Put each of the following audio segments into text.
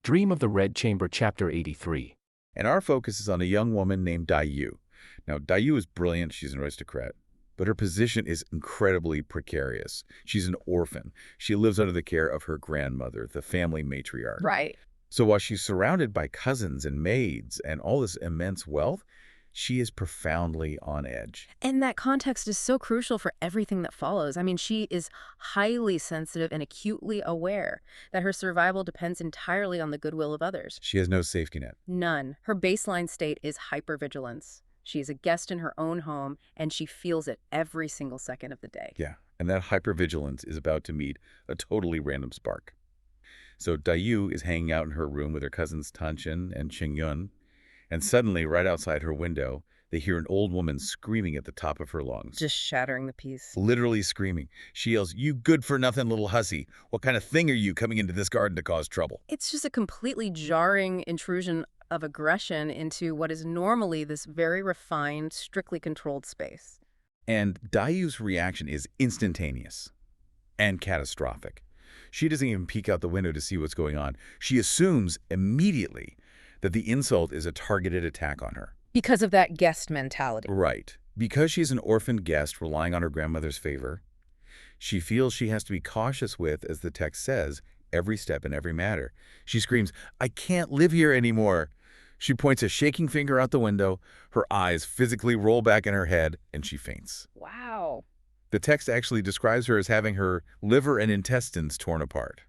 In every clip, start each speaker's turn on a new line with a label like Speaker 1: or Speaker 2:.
Speaker 1: Dream of the Red Chamber, Chapter 83.
Speaker 2: And our focus is on a young woman named Dayu. Now, Dayu is brilliant. She's an aristocrat. But her position is incredibly precarious. She's an orphan. She lives under the care of her grandmother, the family matriarch.
Speaker 3: Right.
Speaker 2: So while she's surrounded by cousins and maids and all this immense wealth, she is profoundly on edge.
Speaker 3: And that context is so crucial for everything that follows. I mean, she is highly sensitive and acutely aware that her survival depends entirely on the goodwill of others.
Speaker 2: She has no safety net.
Speaker 3: None. Her baseline state is hypervigilance. She is a guest in her own home, and she feels it every single second of the day.
Speaker 2: Yeah, and that hypervigilance is about to meet a totally random spark. So Dayu is hanging out in her room with her cousins Tanshin and Qingyun, and suddenly, right outside her window, they hear an old woman screaming at the top of her lungs.
Speaker 3: Just shattering the peace.
Speaker 2: Literally screaming. She yells, "You good-for-nothing little hussy. What kind of thing are you coming into this garden to cause trouble?"
Speaker 3: It's just a completely jarring intrusion of aggression into what is normally this very refined, strictly controlled space.
Speaker 2: And Dayu's reaction is instantaneous and catastrophic. She doesn't even peek out the window to see what's going on. She assumes immediately that the insult is a targeted attack on her.
Speaker 3: Because of that guest mentality.
Speaker 2: Right. Because she's an orphaned guest relying on her grandmother's favor, she feels she has to be cautious with, as the text says, every step in every matter. She screams, "I can't live here anymore." She points a shaking finger out the window, her eyes physically roll back in her head, and she faints.
Speaker 3: Wow.
Speaker 2: The text actually describes her as having her liver and intestines torn apart.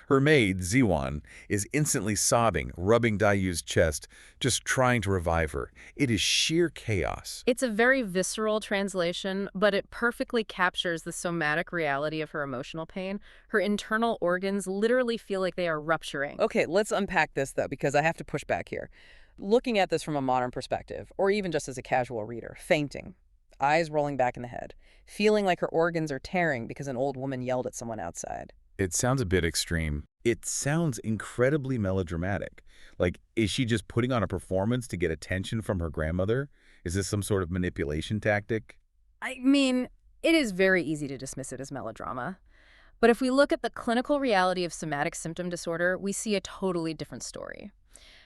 Speaker 2: Her maid, Ziwan, is instantly sobbing, rubbing Dayu's chest, just trying to revive her. It is sheer chaos.
Speaker 3: It's a very visceral translation, but it perfectly captures the somatic reality of her emotional pain. Her internal organs literally feel like they are rupturing.
Speaker 4: Okay, let's unpack this, though, because I have to push back here. Looking at this from a modern perspective, or even just as a casual reader, fainting, eyes rolling back in the head, feeling like her organs are tearing because an old woman yelled at someone outside.
Speaker 2: It sounds a bit extreme. It sounds incredibly melodramatic. Like, is she just putting on a performance to get attention from her grandmother? Is this some sort of manipulation tactic?
Speaker 3: I mean, it is very easy to dismiss it as melodrama. But if we look at the clinical reality of somatic symptom disorder, we see a totally different story.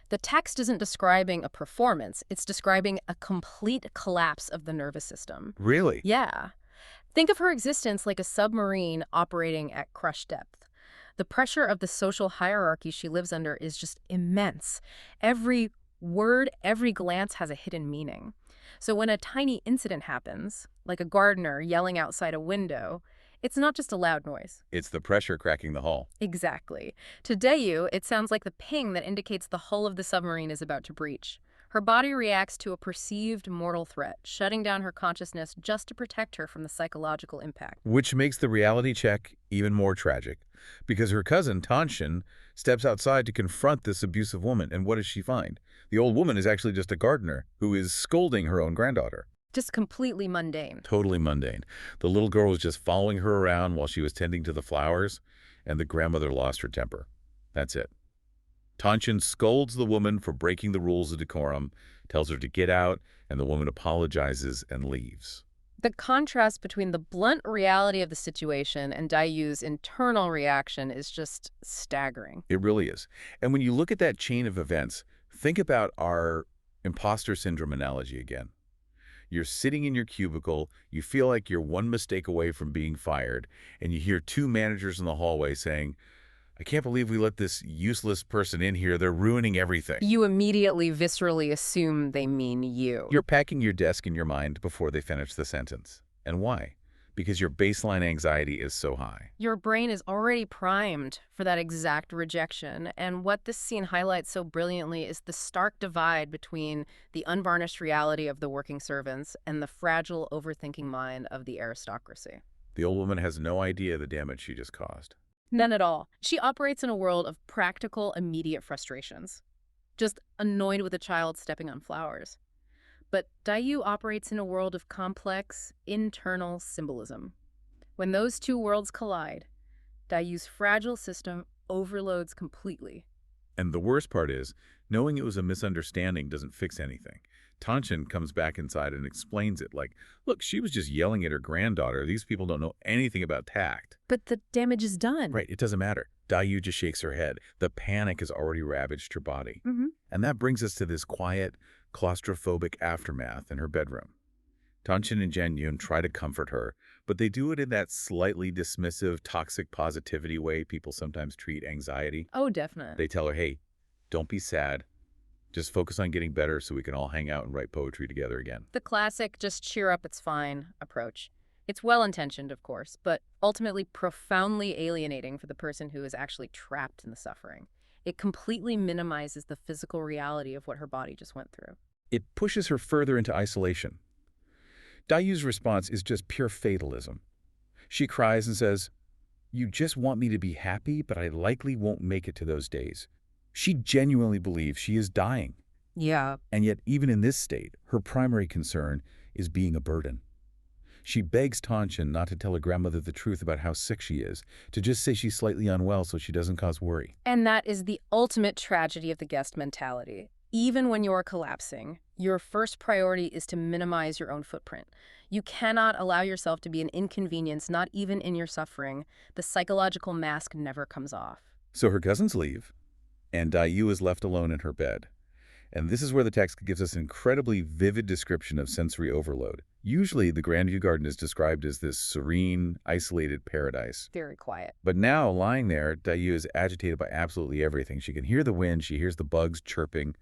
Speaker 3: The text isn't describing a performance, it's describing a complete collapse of the nervous system.
Speaker 2: Really?
Speaker 3: Yeah. Think of her existence like a submarine operating at crush depth. The pressure of the social hierarchy she lives under is just immense. Every word, every glance has a hidden meaning. So when a tiny incident happens, like a gardener yelling outside a window, it's not just a loud noise.
Speaker 2: It's the pressure cracking the hull.
Speaker 3: Exactly. To Dayu, it sounds like the ping that indicates the hull of the submarine is about to breach. Her body reacts to a perceived mortal threat, shutting down her consciousness just to protect her from the psychological impact.
Speaker 2: Which makes the reality check even more tragic, because her cousin, Tanshin, steps outside to confront this abusive woman, and what does she find? The old woman is actually just a gardener who is scolding her own granddaughter.
Speaker 3: Just completely mundane.
Speaker 2: Totally mundane. The little girl was just following her around while she was tending to the flowers, and the grandmother lost her temper. That's it. Tanshin scolds the woman for breaking the rules of decorum, tells her to get out, and the woman apologizes and leaves.
Speaker 3: The contrast between the blunt reality of the situation and Dayu's internal reaction is just staggering.
Speaker 2: It really is. And when you look at that chain of events, think about our imposter syndrome analogy again. You're sitting in your cubicle, you feel like you're one mistake away from being fired, and you hear two managers in the hallway saying, "I can't believe we let this useless person in here. They're ruining everything."
Speaker 3: You immediately viscerally assume they mean you.
Speaker 2: You're packing your desk in your mind before they finish the sentence. And why? Because your baseline anxiety is so high.
Speaker 3: Your brain is already primed for that exact rejection, and what this scene highlights so brilliantly is the stark divide between the unvarnished reality of the working servants and the fragile, overthinking mind of the aristocracy.
Speaker 2: The old woman has no idea the damage she just caused.
Speaker 3: None at all. She operates in a world of practical, immediate frustrations. Just annoyed with a child stepping on flowers. But Dayu operates in a world of complex, internal symbolism. When those two worlds collide, Dayu's fragile system overloads completely.
Speaker 2: And the worst part is, knowing it was a misunderstanding doesn't fix anything. Tanshin comes back inside and explains it, like, look, she was just yelling at her granddaughter. These people don't know anything about tact.
Speaker 3: But the damage is done.
Speaker 2: Right, it doesn't matter. Dayu just shakes her head. The panic has already ravaged her body. And that brings us to this quiet, claustrophobic aftermath in her bedroom. Tanshin and Jang-yoon try to comfort her, but they do it in that slightly dismissive, toxic positivity way people sometimes treat anxiety.
Speaker 3: Oh, definitely.
Speaker 2: They tell her, hey, don't be sad. Just focus on getting better so we can all hang out and write poetry together again.
Speaker 3: The classic just cheer up, it's fine approach. It's well-intentioned, of course, but ultimately profoundly alienating for the person who is actually trapped in the suffering. It completely minimizes the physical reality of what her body just went through.
Speaker 2: It pushes her further into isolation. Dayu's response is just pure fatalism. She cries and says, you just want me to be happy, but I likely won't make it to those days. She genuinely believes she is dying.
Speaker 4: Yeah.
Speaker 2: And yet, even in this state, her primary concern is being a burden. She begs Tanshin not to tell her grandmother the truth about how sick she is, to just say she's slightly unwell so she doesn't cause worry.
Speaker 3: And that is the ultimate tragedy of the guest mentality. Even when you're collapsing, your first priority is to minimize your own footprint. You cannot allow yourself to be an inconvenience, not even in your suffering. The psychological mask never comes off.
Speaker 2: So her cousins leave, and Dayu is left alone in her bed. And this is where the text gives us an incredibly vivid description of sensory overload. Usually, the Grandview Garden is described as this serene, isolated paradise.
Speaker 3: Very quiet.
Speaker 2: But now, lying there, Dayu is agitated by absolutely everything. She can hear the wind, she hears the bugs chirping,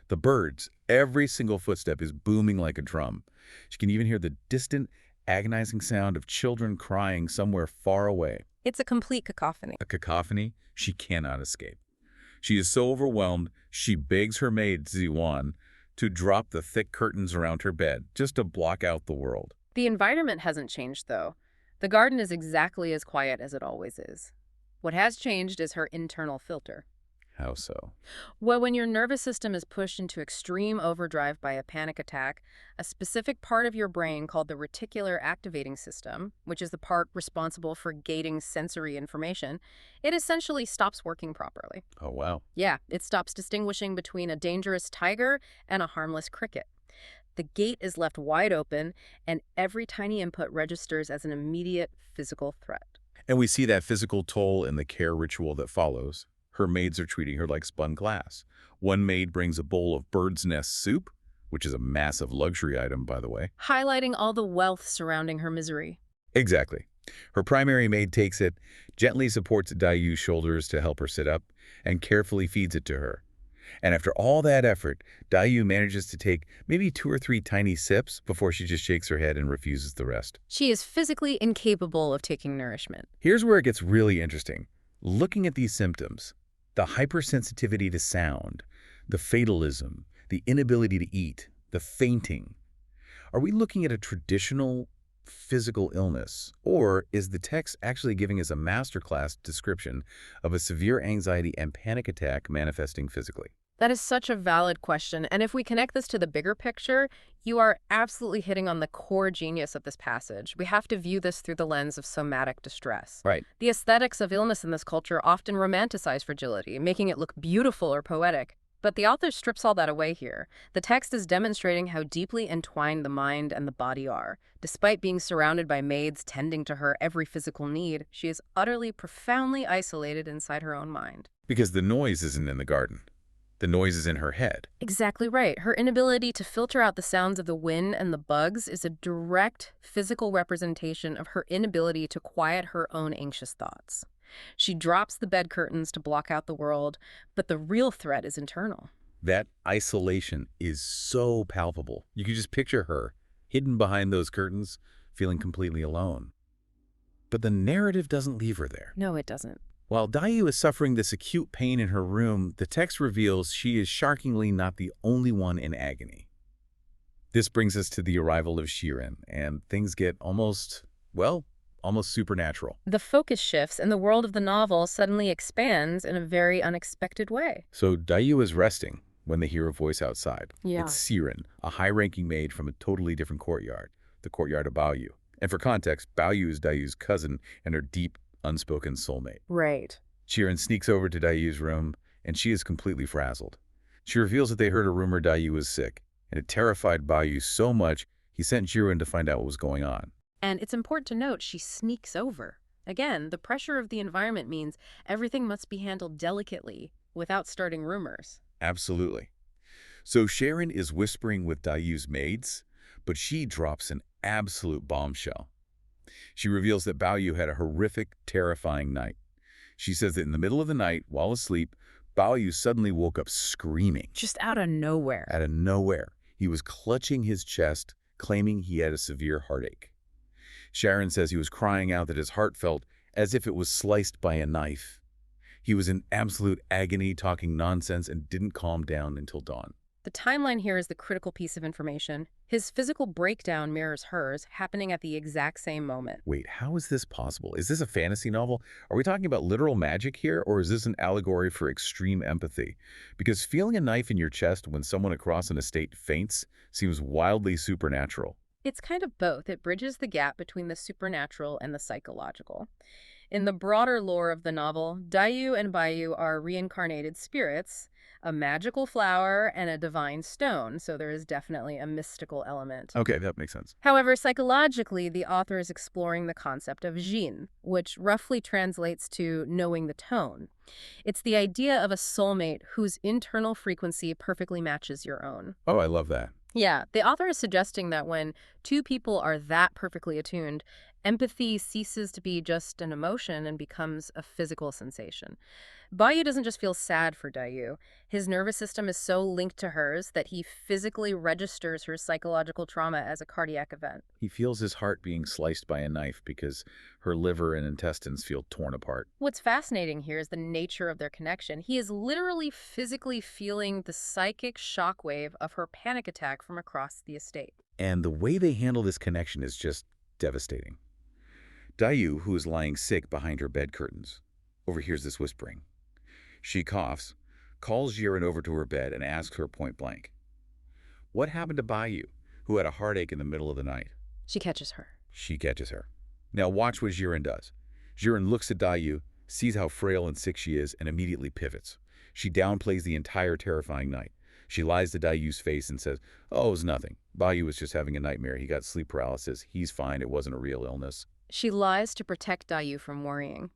Speaker 2: the birds. Every single footstep is booming like a drum. She can even hear the distant, agonizing sound of children crying somewhere far away.
Speaker 3: It's a complete cacophony.
Speaker 2: A cacophony she cannot escape. She is so overwhelmed, she begs her maid, Ziwan, to drop the thick curtains around her bed, just to block out the world.
Speaker 3: The environment hasn't changed, though. The garden is exactly as quiet as it always is. What has changed is her internal filter.
Speaker 2: How so?
Speaker 3: Well, when your nervous system is pushed into extreme overdrive by a panic attack, a specific part of your brain called the reticular activating system, which is the part responsible for gating sensory information, it essentially stops working properly.
Speaker 2: Oh, wow.
Speaker 3: Yeah, it stops distinguishing between a dangerous tiger and a harmless cricket. The gate is left wide open, and every tiny input registers as an immediate physical threat.
Speaker 2: And we see that physical toll in the care ritual that follows. Her maids are treating her like spun glass. One maid brings a bowl of bird's nest soup, which is a massive luxury item, by the way.
Speaker 3: Highlighting all the wealth surrounding her misery.
Speaker 2: Exactly. Her primary maid takes it, gently supports Dayu's shoulders to help her sit up, and carefully feeds it to her. And after all that effort, Dayu manages to take maybe 2 or 3 tiny sips before she just shakes her head and refuses the rest.
Speaker 3: She is physically incapable of taking nourishment.
Speaker 2: Here's where it gets really interesting. Looking at these symptoms, the hypersensitivity to sound, the fatalism, the inability to eat, the fainting. Are we looking at a traditional physical illness, or is the text actually giving us a masterclass description of a severe anxiety and panic attack manifesting physically?
Speaker 3: That is such a valid question, and if we connect this to the bigger picture, you are absolutely hitting on the core genius of this passage. We have to view this through the lens of somatic distress.
Speaker 2: Right.
Speaker 3: The aesthetics of illness in this culture often romanticize fragility, making it look beautiful or poetic. But the author strips all that away here. The text is demonstrating how deeply entwined the mind and the body are. Despite being surrounded by maids tending to her every physical need, she is utterly, profoundly isolated inside her own mind.
Speaker 2: Because the noise isn't in the garden. The noise is in her head.
Speaker 3: Exactly right. Her inability to filter out the sounds of the wind and the bugs is a direct physical representation of her inability to quiet her own anxious thoughts. She drops the bed curtains to block out the world, but the real threat is internal.
Speaker 2: That isolation is so palpable. You can just picture her, hidden behind those curtains, feeling completely alone. But the narrative doesn't leave her there.
Speaker 3: No, it doesn't.
Speaker 2: While Dayu is suffering this acute pain in her room, the text reveals she is shockingly not the only one in agony. This brings us to the arrival of Shirin, and things get almost supernatural.
Speaker 3: The focus shifts, and the world of the novel suddenly expands in a very unexpected way.
Speaker 2: So Dayu is resting when they hear a voice outside.
Speaker 3: Yeah.
Speaker 2: It's Siren, a high-ranking maid from a totally different courtyard, the courtyard of Baoyu. And for context, Baoyu is Dayu's cousin and her deep, unspoken soulmate.
Speaker 3: Right.
Speaker 2: Shirin sneaks over to Dayu's room, and she is completely frazzled. She reveals that they heard a rumor Dayu was sick, and it terrified Bayu so much he sent Jiren to find out what was going on.
Speaker 3: And it's important to note she sneaks over. Again, the pressure of the environment means everything must be handled delicately without starting rumors.
Speaker 2: Absolutely. So Sharon is whispering with Dayu's maids, but she drops an absolute bombshell. She reveals that Bayu had a horrific, terrifying night. She says that in the middle of the night, while asleep, Bayu suddenly woke up screaming.
Speaker 3: Just out of nowhere.
Speaker 2: Out of nowhere, he was clutching his chest, claiming he had a severe heartache. Sharon says he was crying out that his heart felt as if it was sliced by a knife. He was in absolute agony, talking nonsense, and didn't calm down until dawn.
Speaker 3: The timeline here is the critical piece of information. His physical breakdown mirrors hers, happening at the exact same moment.
Speaker 2: Wait, how is this possible? Is this a fantasy novel? Are we talking about literal magic here, or is this an allegory for extreme empathy? Because feeling a knife in your chest when someone across an estate faints seems wildly supernatural.
Speaker 3: It's kind of both. It bridges the gap between the supernatural and the psychological. In the broader lore of the novel, Dayu and Bayu are reincarnated spirits, a magical flower, and a divine stone, so there is definitely a mystical element.
Speaker 2: Okay, that makes sense.
Speaker 3: However, psychologically, the author is exploring the concept of Jin, which roughly translates to knowing the tone. It's the idea of a soulmate whose internal frequency perfectly matches your own.
Speaker 2: Oh, I love that.
Speaker 3: Yeah, the author is suggesting that when two people are that perfectly attuned, empathy ceases to be just an emotion and becomes a physical sensation. Bayu doesn't just feel sad for Dayu. His nervous system is so linked to hers that he physically registers her psychological trauma as a cardiac event.
Speaker 2: He feels his heart being sliced by a knife because her liver and intestines feel torn apart.
Speaker 3: What's fascinating here is the nature of their connection. He is literally physically feeling the psychic shockwave of her panic attack from across the estate.
Speaker 2: And the way they handle this connection is just devastating. Dayu, who is lying sick behind her bed curtains, overhears this whispering. She coughs, calls Jiren over to her bed, and asks her point blank, "What happened to Bayu, who had a heartache in the middle of the night?"
Speaker 3: She catches her.
Speaker 2: She catches her. Now watch what Jiren does. Jiren looks at Dayu, sees how frail and sick she is, and immediately pivots. She downplays the entire terrifying night. She lies to Dayu's face and says, "Oh, it was nothing. Bayu was just having a nightmare. He got sleep paralysis. He's fine. It wasn't a real illness."
Speaker 3: She lies to protect Dayu from worrying.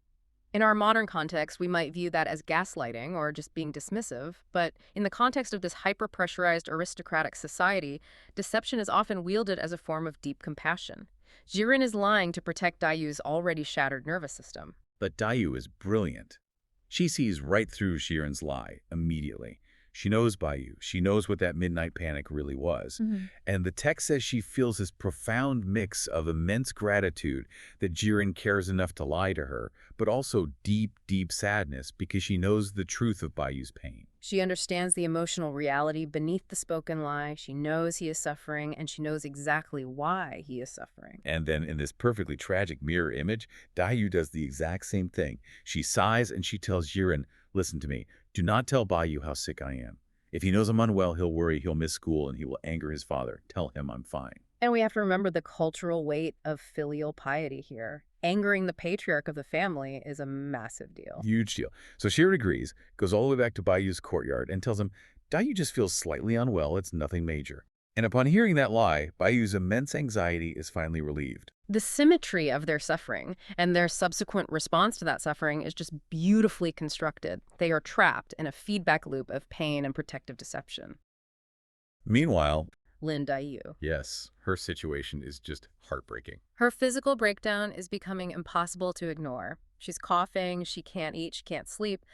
Speaker 3: In our modern context, we might view that as gaslighting or just being dismissive, but in the context of this hyper-pressurized aristocratic society, deception is often wielded as a form of deep compassion. Jiren is lying to protect Dayu's already shattered nervous system.
Speaker 2: But Dayu is brilliant. She sees right through Jiren's lie immediately. She knows Bayu. She knows what that midnight panic really was. And the text says she feels this profound mix of immense gratitude that Jiren cares enough to lie to her, but also deep, deep sadness because she knows the truth of Bayu's pain.
Speaker 3: She understands the emotional reality beneath the spoken lie. She knows he is suffering, and she knows exactly why he is suffering.
Speaker 2: And then in this perfectly tragic mirror image, Dayu does the exact same thing. She sighs and she tells Jiren, "Listen to me. Do not tell Bayu how sick I am. If he knows I'm unwell, he'll worry, he'll miss school, and he will anger his father. Tell him I'm fine."
Speaker 3: And we have to remember the cultural weight of filial piety here. Angering the patriarch of the family is a massive deal.
Speaker 2: Huge deal. So Jiren agrees, goes all the way back to Bayu's courtyard, and tells him, "Dayu just feels slightly unwell. It's nothing major." And upon hearing that lie, Bayu's immense anxiety is finally relieved.
Speaker 3: The symmetry of their suffering and their subsequent response to that suffering is just beautifully constructed. They are trapped in a feedback loop of pain and protective deception.
Speaker 2: Meanwhile,
Speaker 3: Lin Dayu.
Speaker 2: yes, her situation is just heartbreaking.
Speaker 3: Her physical breakdown is becoming impossible to ignore. She's coughing, she can't eat, she can't sleep.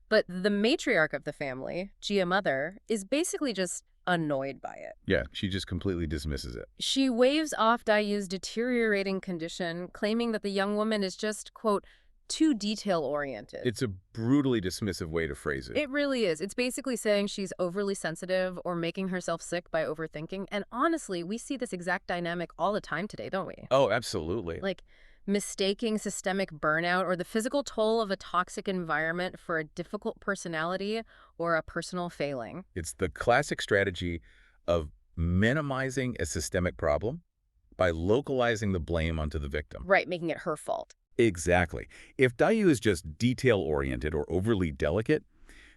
Speaker 3: But the matriarch of the family, Jia Mother, is basically just annoyed by it.
Speaker 2: Yeah, she just completely dismisses it.
Speaker 3: She waves off Dayu's deteriorating condition, claiming that the young woman is just, quote, too detail-oriented.
Speaker 2: It's a brutally dismissive way to phrase it.
Speaker 3: It really is. It's basically saying she's overly sensitive or making herself sick by overthinking. And honestly, we see this exact dynamic all the time today, don't we?
Speaker 2: Oh, absolutely.
Speaker 3: Like mistaking systemic burnout or the physical toll of a toxic environment for a difficult personality or a personal failing.
Speaker 2: It's the classic strategy of minimizing a systemic problem by localizing the blame onto the victim.
Speaker 3: Right, making it her fault.
Speaker 2: Exactly. If Dayu is just detail-oriented or overly delicate,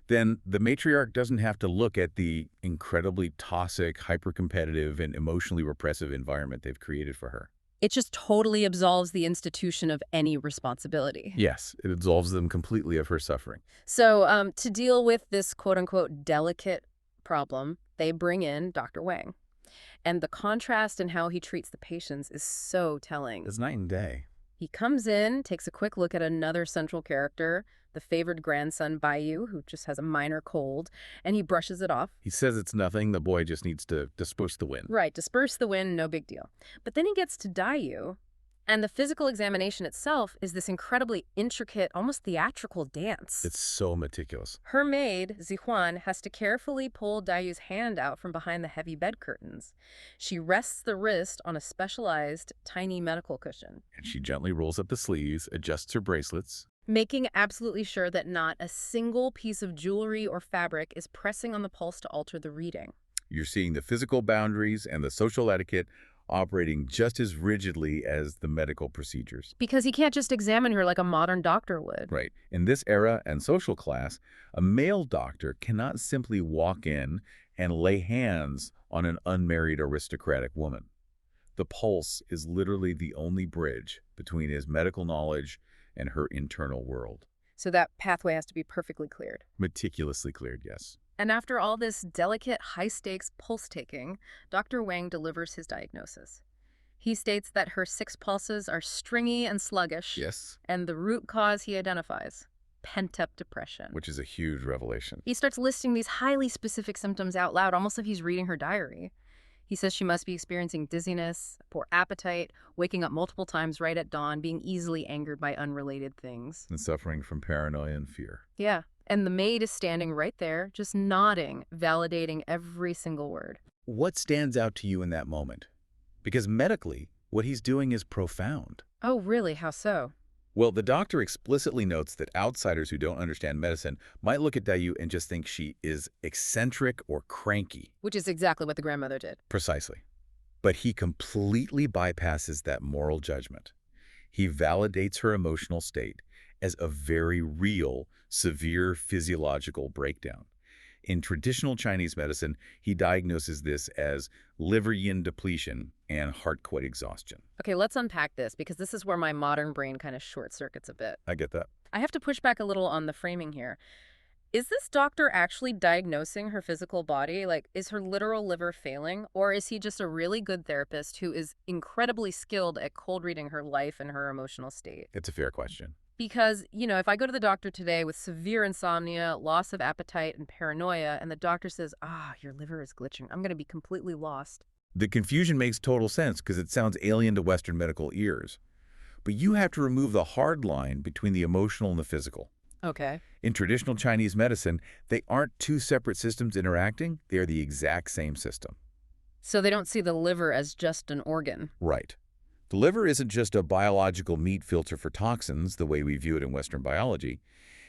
Speaker 2: then the matriarch doesn't have to look at the incredibly toxic, hyper-competitive, and emotionally repressive environment they've created for her.
Speaker 3: It just totally absolves the institution of any responsibility.
Speaker 2: Yes, it absolves them completely of her suffering.
Speaker 3: So to deal with this quote-unquote delicate problem, they bring in Dr. Wang. And the contrast in how he treats the patients is so telling.
Speaker 2: It's night and day.
Speaker 3: He comes in, takes a quick look at another central character, the favored grandson Baiyu, who just has a minor cold, and he brushes it off.
Speaker 2: He says it's nothing. The boy just needs to disperse the wind.
Speaker 3: Right, disperse the wind, no big deal. But then he gets to Daiyu, and the physical examination itself is this incredibly intricate, almost theatrical dance.
Speaker 2: It's so meticulous.
Speaker 3: Her maid, Zihuan, has to carefully pull Daiyu's hand out from behind the heavy bed curtains. She rests the wrist on a specialized, tiny medical cushion,
Speaker 2: And she gently rolls up the sleeves, adjusts her bracelets.
Speaker 3: making absolutely sure that not a single piece of jewelry or fabric is pressing on the pulse to alter the reading.
Speaker 2: You're seeing the physical boundaries and the social etiquette operating just as rigidly as the medical procedures.
Speaker 3: Because he can't just examine her like a modern doctor would.
Speaker 2: Right. In this era and social class, a male doctor cannot simply walk in and lay hands on an unmarried aristocratic woman. The pulse is literally the only bridge between his medical knowledge and her internal world.
Speaker 3: So that pathway has to be perfectly cleared.
Speaker 2: Meticulously cleared, yes.
Speaker 3: And after all this delicate, high-stakes pulse-taking, Dr. Wang delivers his diagnosis. He states that her 6 pulses are stringy and sluggish,
Speaker 2: Yes.
Speaker 3: and the root cause he identifies, pent-up depression.
Speaker 2: Which is a huge revelation.
Speaker 3: He starts listing these highly specific symptoms out loud, almost like he's reading her diary. He says she must be experiencing dizziness, poor appetite, waking up multiple times right at dawn, being easily angered by unrelated things.
Speaker 2: And suffering from paranoia and fear.
Speaker 3: Yeah, and the maid is standing right there, just nodding, validating every single word.
Speaker 2: What stands out to you in that moment? Because medically, what he's doing is profound.
Speaker 3: Oh, really? How so?
Speaker 2: Well, the doctor explicitly notes that outsiders who don't understand medicine might look at Daiyu and just think she is eccentric or cranky.
Speaker 3: Which is exactly what the grandmother did.
Speaker 2: Precisely. But he completely bypasses that moral judgment. He validates her emotional state as a very real, severe physiological breakdown. In traditional Chinese medicine, he diagnoses this as liver yin depletion and heart-quake exhaustion.
Speaker 3: Okay, let's unpack this, because this is where my modern brain kind of short-circuits a bit.
Speaker 2: I get that.
Speaker 3: I have to push back a little on the framing here. Is this doctor actually diagnosing her physical body? Like, is her literal liver failing? Or is he just a really good therapist who is incredibly skilled at cold reading her life and her emotional state?
Speaker 2: It's a fair question.
Speaker 3: Because, if I go to the doctor today with severe insomnia, loss of appetite, and paranoia, and the doctor says, your liver is glitching, I'm going to be completely lost.
Speaker 2: The confusion makes total sense because it sounds alien to Western medical ears. But you have to remove the hard line between the emotional and the physical.
Speaker 3: Okay.
Speaker 2: In traditional Chinese medicine, they aren't two separate systems interacting. They are the exact same system.
Speaker 3: So they don't see the liver as just an organ.
Speaker 2: Right. The liver isn't just a biological meat filter for toxins, the way we view it in Western biology.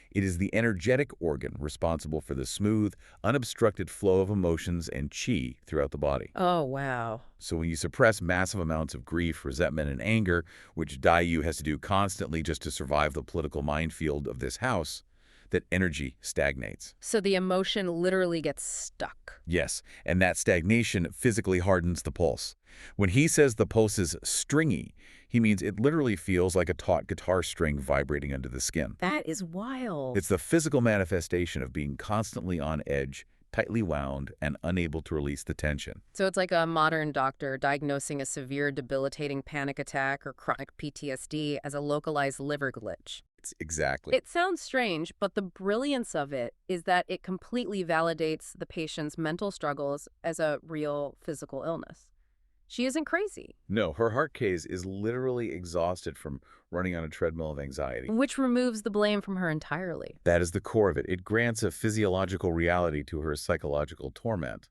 Speaker 2: It is the energetic organ responsible for the smooth, unobstructed flow of emotions and qi throughout the body.
Speaker 3: Oh, wow.
Speaker 2: So when you suppress massive amounts of grief, resentment, and anger, which Daiyu has to do constantly just to survive the political minefield of this house, that energy stagnates.
Speaker 3: So the emotion literally gets stuck.
Speaker 2: Yes, and that stagnation physically hardens the pulse. When he says the pulse is stringy, he means it literally feels like a taut guitar string vibrating under the skin.
Speaker 3: That is wild.
Speaker 2: It's the physical manifestation of being constantly on edge, tightly wound, and unable to release the tension.
Speaker 3: So it's like a modern doctor diagnosing a severe debilitating panic attack or chronic PTSD as a localized liver glitch.
Speaker 2: Exactly.
Speaker 3: It sounds strange, but the brilliance of it is that it completely validates the patient's mental struggles as a real physical illness. She isn't crazy.
Speaker 2: No, her heart case is literally exhausted from running on a treadmill of anxiety.
Speaker 3: Which removes the blame from her entirely.
Speaker 2: That is the core of it. It grants a physiological reality to her psychological torment.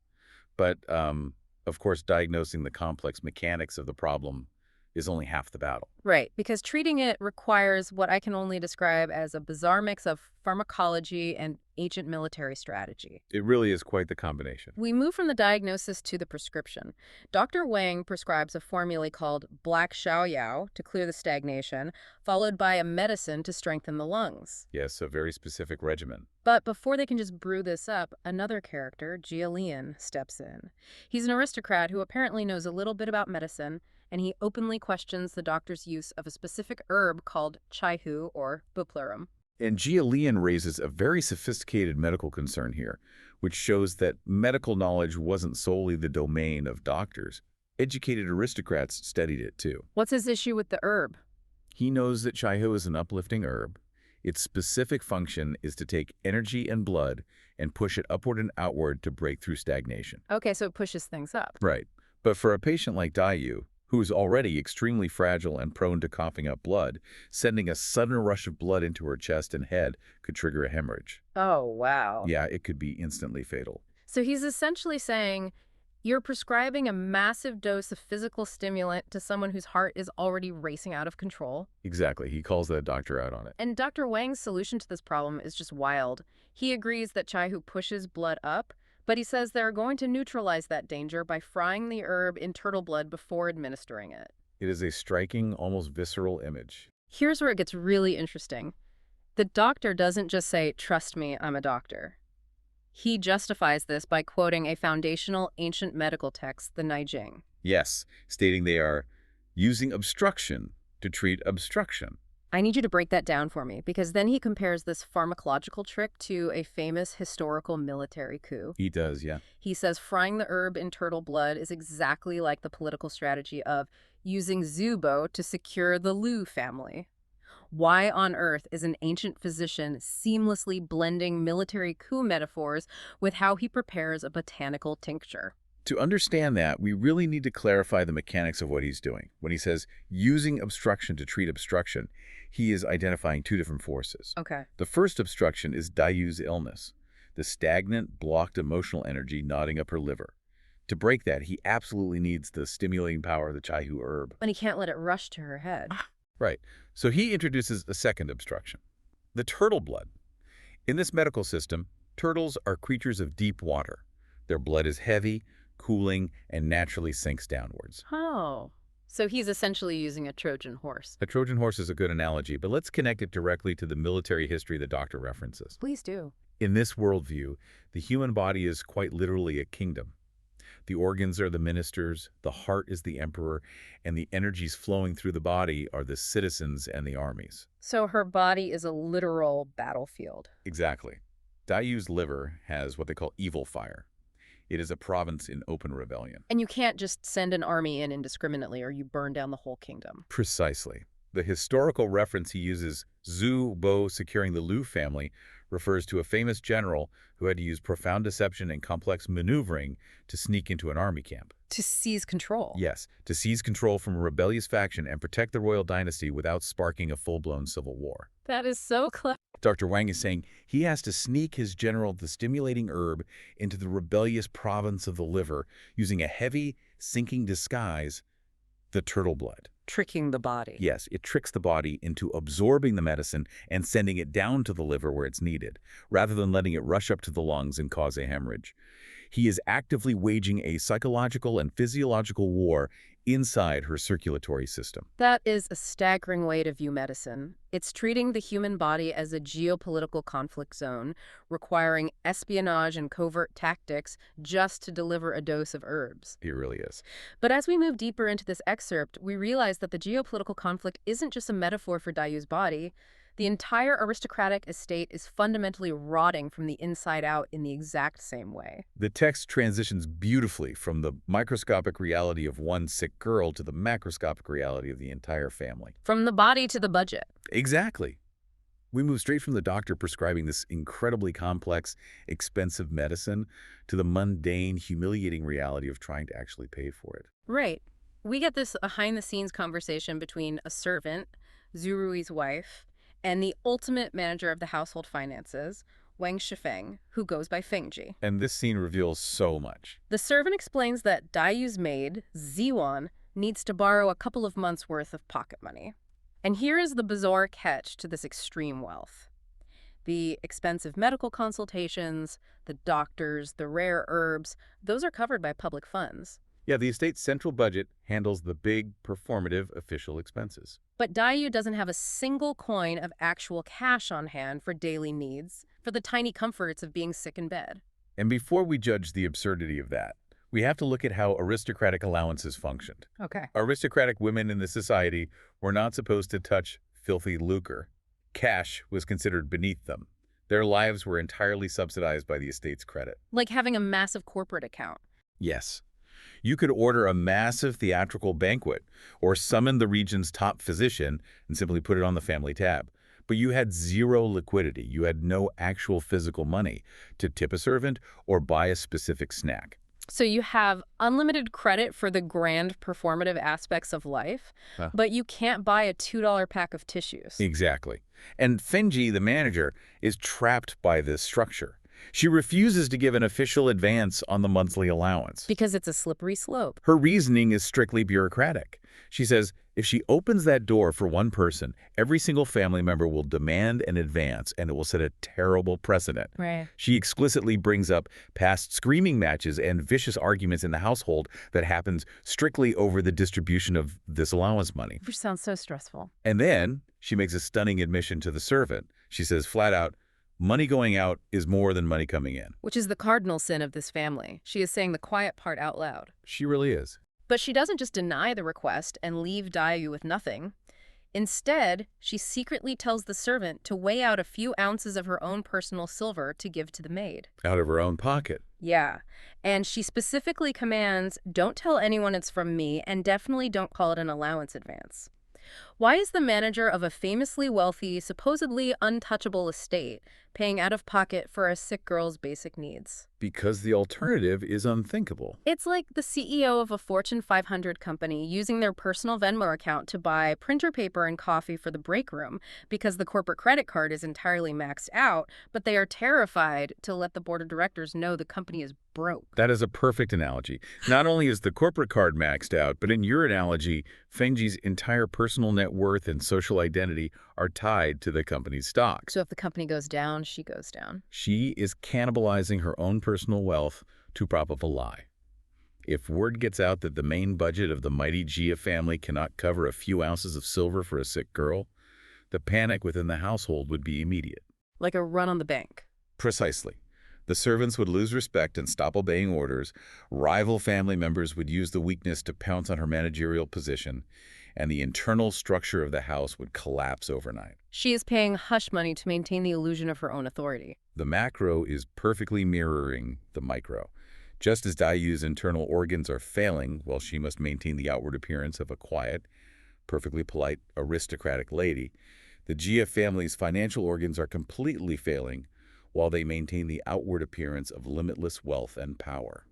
Speaker 2: But, of course, diagnosing the complex mechanics of the problem is only half the battle.
Speaker 3: Right, because treating it requires what I can only describe as a bizarre mix of pharmacology and ancient military strategy.
Speaker 2: It really is quite the combination.
Speaker 3: We move from the diagnosis to the prescription. Dr. Wang prescribes a formula called Black Xiaoyao to clear the stagnation, followed by a medicine to strengthen the lungs.
Speaker 2: Yes, a very specific regimen.
Speaker 3: But before they can just brew this up, another character, Jia Lian, steps in. He's an aristocrat who apparently knows a little bit about medicine, and he openly questions the doctor's use of a specific herb called chaihu, or bupleurum.
Speaker 2: And Jia Lian raises a very sophisticated medical concern here, which shows that medical knowledge wasn't solely the domain of doctors. Educated aristocrats studied it too.
Speaker 3: What's his issue with the herb?
Speaker 2: He knows that chaihu is an uplifting herb. Its specific function is to take energy and blood and push it upward and outward to break through stagnation.
Speaker 3: Okay, so it pushes things up.
Speaker 2: Right. But for a patient like Dayu, who is already extremely fragile and prone to coughing up blood, sending a sudden rush of blood into her chest and head could trigger a hemorrhage.
Speaker 3: Oh, wow.
Speaker 2: Yeah, it could be instantly fatal.
Speaker 3: So he's essentially saying, you're prescribing a massive dose of physical stimulant to someone whose heart is already racing out of control.
Speaker 2: Exactly. He calls the doctor out on it.
Speaker 3: And Dr. Wang's solution to this problem is just wild. He agrees that chaihu pushes blood up, but he says they're going to neutralize that danger by frying the herb in turtle blood before administering it.
Speaker 2: It is a striking, almost visceral image.
Speaker 3: Here's where it gets really interesting. The doctor doesn't just say, "Trust me, I'm a doctor." He justifies this by quoting a foundational ancient medical text, the Neijing.
Speaker 2: Yes, stating they are using obstruction to treat obstruction.
Speaker 3: I need you to break that down for me, because then he compares this pharmacological trick to a famous historical military coup.
Speaker 2: He does, yeah.
Speaker 3: He says frying the herb in turtle blood is exactly like the political strategy of using Zubo to secure the Liu family. Why on earth is an ancient physician seamlessly blending military coup metaphors with how he prepares a botanical tincture?
Speaker 2: To understand that, we really need to clarify the mechanics of what he's doing. When he says using obstruction to treat obstruction, he is identifying two different forces.
Speaker 3: Okay.
Speaker 2: The first obstruction is Dayu's illness, the stagnant, blocked emotional energy knotting up her liver. To break that, he absolutely needs the stimulating power of the chaihu herb.
Speaker 3: And he can't let it rush to her head.
Speaker 2: Right. So he introduces a second obstruction, the turtle blood. In this medical system, turtles are creatures of deep water. Their blood is heavy, cooling, and naturally sinks downwards.
Speaker 3: Oh. So he's essentially using a Trojan horse.
Speaker 2: A Trojan horse is a good analogy, but let's connect it directly to the military history the doctor references.
Speaker 3: Please do.
Speaker 2: In this worldview, the human body is quite literally a kingdom. The organs are the ministers, the heart is the emperor, and the energies flowing through the body are the citizens and the armies.
Speaker 3: So her body is a literal battlefield.
Speaker 2: Exactly. Dayu's liver has what they call evil fire. It is a province in open rebellion.
Speaker 3: And you can't just send an army in indiscriminately or you burn down the whole kingdom.
Speaker 2: Precisely. The historical reference he uses, Zhu Bo securing the Liu family, refers to a famous general who had to use profound deception and complex maneuvering to sneak into an army camp.
Speaker 3: To seize control.
Speaker 2: Yes, to seize control from a rebellious faction and protect the royal dynasty without sparking a full-blown civil war.
Speaker 3: That is so clever.
Speaker 2: Dr. Wang is saying he has to sneak his general, the stimulating herb, into the rebellious province of the liver using a heavy, sinking disguise, the turtle blood.
Speaker 4: Tricking the body.
Speaker 2: Yes, it tricks the body into absorbing the medicine and sending it down to the liver where it's needed, rather than letting it rush up to the lungs and cause a hemorrhage. He is actively waging a psychological and physiological war inside her circulatory system.
Speaker 3: That is a staggering way to view medicine. It's treating the human body as a geopolitical conflict zone, requiring espionage and covert tactics just to deliver a dose of herbs.
Speaker 2: It really is.
Speaker 3: But as we move deeper into this excerpt, we realize that the geopolitical conflict isn't just a metaphor for Dayu's body. The entire aristocratic estate is fundamentally rotting from the inside out in the exact same way.
Speaker 2: The text transitions beautifully from the microscopic reality of one sick girl to the macroscopic reality of the entire family.
Speaker 3: From the body to the budget.
Speaker 2: Exactly. We move straight from the doctor prescribing this incredibly complex, expensive medicine to the mundane, humiliating reality of trying to actually pay for it.
Speaker 3: Right. We get this behind-the-scenes conversation between a servant, Zurui's wife, and the ultimate manager of the household finances, Wang Shifeng, who goes by Fengji.
Speaker 2: And this scene reveals so much.
Speaker 3: The servant explains that Dayu's maid, Ziwan, needs to borrow a couple of months' worth of pocket money. And here is the bizarre catch to this extreme wealth. The expensive medical consultations, the doctors, the rare herbs, those are covered by public funds.
Speaker 2: Yeah, the estate's central budget handles the big, performative official expenses.
Speaker 3: But Dayu doesn't have a single coin of actual cash on hand for daily needs, for the tiny comforts of being sick in bed.
Speaker 2: And before we judge the absurdity of that, we have to look at how aristocratic allowances functioned.
Speaker 3: Okay.
Speaker 2: Aristocratic women in the society were not supposed to touch filthy lucre. Cash was considered beneath them. Their lives were entirely subsidized by the estate's credit.
Speaker 3: Like having a massive corporate account.
Speaker 2: Yes. You could order a massive theatrical banquet or summon the region's top physician and simply put it on the family tab. But you had zero liquidity. You had no actual physical money to tip a servant or buy a specific snack.
Speaker 3: So you have unlimited credit for the grand performative aspects of life, but you can't buy a $2 pack of tissues.
Speaker 2: Exactly. And Fengji, the manager, is trapped by this structure. She refuses to give an official advance on the monthly allowance.
Speaker 3: Because it's a slippery slope.
Speaker 2: Her reasoning is strictly bureaucratic. She says if she opens that door for one person, every single family member will demand an advance, and it will set a terrible precedent.
Speaker 3: Right.
Speaker 2: She explicitly brings up past screaming matches and vicious arguments in the household that happens strictly over the distribution of this allowance money.
Speaker 3: Which sounds so stressful.
Speaker 2: And then she makes a stunning admission to the servant. She says flat out, money going out is more than money coming in.
Speaker 3: Which is the cardinal sin of this family. She is saying the quiet part out loud.
Speaker 2: She really is.
Speaker 3: But she doesn't just deny the request and leave Dayu with nothing. Instead, she secretly tells the servant to weigh out a few ounces of her own personal silver to give to the maid.
Speaker 2: Out of her own pocket.
Speaker 3: Yeah. And she specifically commands, don't tell anyone it's from me, and definitely don't call it an allowance advance. Why is the manager of a famously wealthy, supposedly untouchable estate paying out of pocket for a sick girl's basic needs?
Speaker 2: Because the alternative is unthinkable.
Speaker 3: It's like the CEO of a Fortune 500 company using their personal Venmo account to buy printer paper and coffee for the break room because the corporate credit card is entirely maxed out, but they are terrified to let the board of directors know the company is broke.
Speaker 2: That is a perfect analogy. Not only is the corporate card maxed out, but in your analogy, Fengji's entire personal net worth and social identity are tied to the company's stock.
Speaker 3: So if the company goes down, she goes down.
Speaker 2: She is cannibalizing her own personal wealth to prop up a lie. If word gets out that the main budget of the mighty Jia family cannot cover a few ounces of silver for a sick girl, the panic within the household would be immediate.
Speaker 3: Like a run on the bank.
Speaker 2: Precisely. The servants would lose respect and stop obeying orders. Rival family members would use the weakness to pounce on her managerial position, and the internal structure of the house would collapse overnight.
Speaker 3: She is paying hush money to maintain the illusion of her own authority.
Speaker 2: The macro is perfectly mirroring the micro. Just as Dayu's internal organs are failing while she must maintain the outward appearance of a quiet, perfectly polite, aristocratic lady, the Jia family's financial organs are completely failing while they maintain the outward appearance of limitless wealth and power.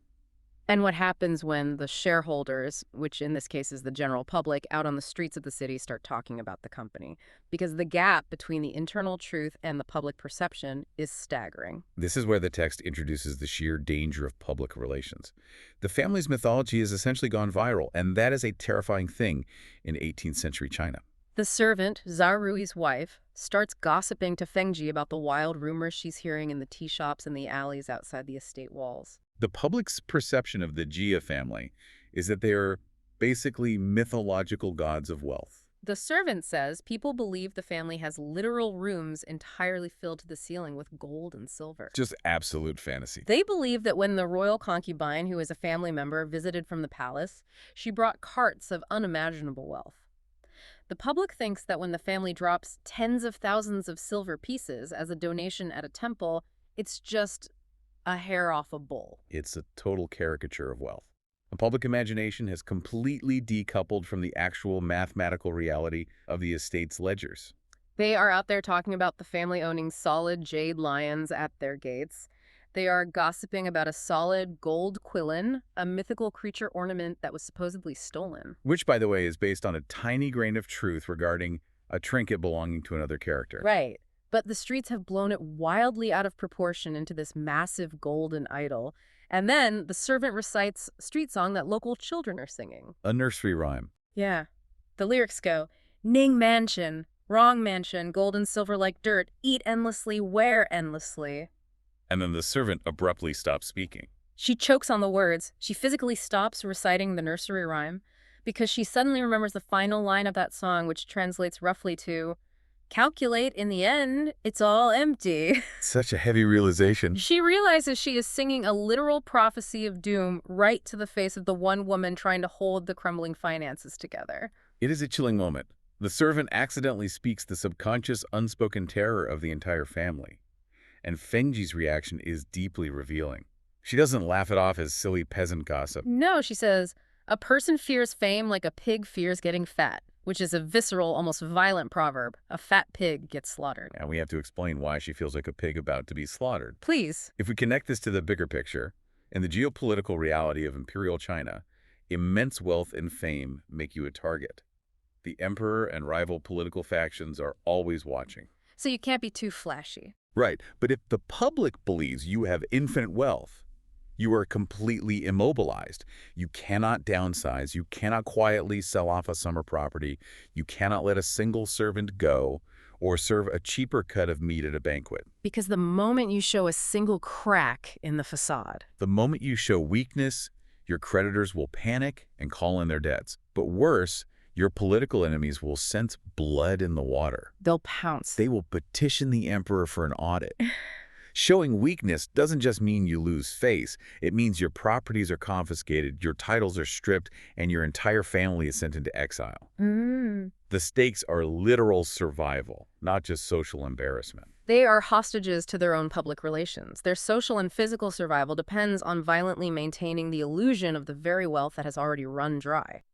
Speaker 3: And what happens when the shareholders, which in this case is the general public, out on the streets of the city start talking about the company? Because the gap between the internal truth and the public perception is staggering.
Speaker 2: This is where the text introduces the sheer danger of public relations. The family's mythology has essentially gone viral, and that is a terrifying thing in 18th century China.
Speaker 3: The servant, Zhao Rui's wife, starts gossiping to Fengji about the wild rumors she's hearing in the tea shops and the alleys outside the estate walls.
Speaker 2: The public's perception of the Jia family is that they are basically mythological gods of wealth.
Speaker 3: The servant says people believe the family has literal rooms entirely filled to the ceiling with gold and silver.
Speaker 2: Just absolute fantasy.
Speaker 3: They believe that when the royal concubine, who is a family member, visited from the palace, she brought carts of unimaginable wealth. The public thinks that when the family drops tens of thousands of silver pieces as a donation at a temple, it's just a hair off a bull.
Speaker 2: It's a total caricature of wealth. The public imagination has completely decoupled from the actual mathematical reality of the estate's ledgers.
Speaker 3: They are out there talking about the family owning solid jade lions at their gates. They are gossiping about a solid gold quillin, a mythical creature ornament that was supposedly stolen.
Speaker 2: Which, by the way, is based on a tiny grain of truth regarding a trinket belonging to another character.
Speaker 3: Right. But the streets have blown it wildly out of proportion into this massive golden idol. And then the servant recites a street song that local children are singing.
Speaker 2: A nursery rhyme.
Speaker 3: Yeah. The lyrics go, Ning Mansion, Wrong mansion, gold and silver like dirt, eat endlessly, wear endlessly.
Speaker 2: And then the servant abruptly stops speaking.
Speaker 3: She chokes on the words. She physically stops reciting the nursery rhyme because she suddenly remembers the final line of that song, which translates roughly to, "Calculate, in the end, it's all empty."
Speaker 2: Such a heavy realization.
Speaker 3: She realizes she is singing a literal prophecy of doom right to the face of the one woman trying to hold the crumbling finances together.
Speaker 2: It is a chilling moment. The servant accidentally speaks the subconscious, unspoken terror of the entire family. And Fengji's reaction is deeply revealing. She doesn't laugh it off as silly peasant gossip.
Speaker 3: No, she says, "A person fears fame like a pig fears getting fat," which is a visceral, almost violent proverb. A fat pig gets slaughtered.
Speaker 2: And we have to explain why she feels like a pig about to be slaughtered.
Speaker 3: Please.
Speaker 2: If we connect this to the bigger picture, in the geopolitical reality of Imperial China, immense wealth and fame make you a target. The emperor and rival political factions are always watching.
Speaker 3: So you can't be too flashy.
Speaker 2: Right, but if the public believes you have infinite wealth, you are completely immobilized. You cannot downsize. You cannot quietly sell off a summer property. You cannot let a single servant go or serve a cheaper cut of meat at a banquet.
Speaker 3: Because the moment you show a single crack in the facade,
Speaker 2: The moment you show weakness, your creditors will panic and call in their debts. But worse, your political enemies will sense blood in the water.
Speaker 3: they'll pounce.
Speaker 2: They will petition the emperor for an audit. Showing weakness doesn't just mean you lose face. It means your properties are confiscated, your titles are stripped, and your entire family is sent into exile. The stakes are literal survival, not just social embarrassment.
Speaker 3: They are hostages to their own public relations. Their social and physical survival depends on violently maintaining the illusion of the very wealth that has already run dry.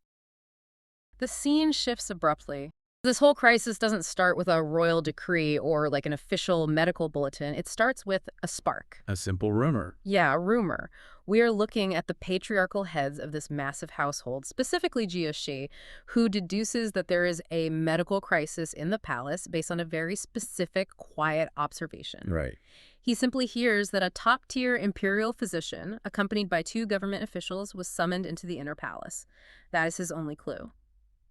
Speaker 3: The scene shifts abruptly. This whole crisis doesn't start with a royal decree or like an official medical bulletin. It starts with a spark.
Speaker 2: A simple rumor.
Speaker 3: Yeah, a rumor. We are looking at the patriarchal heads of this massive household, specifically Jia Shi, who deduces that there is a medical crisis in the palace based on a very specific, quiet observation.
Speaker 2: Right.
Speaker 3: He simply hears that a top-tier imperial physician, accompanied by 2 government officials, was summoned into the inner palace. That is his only clue.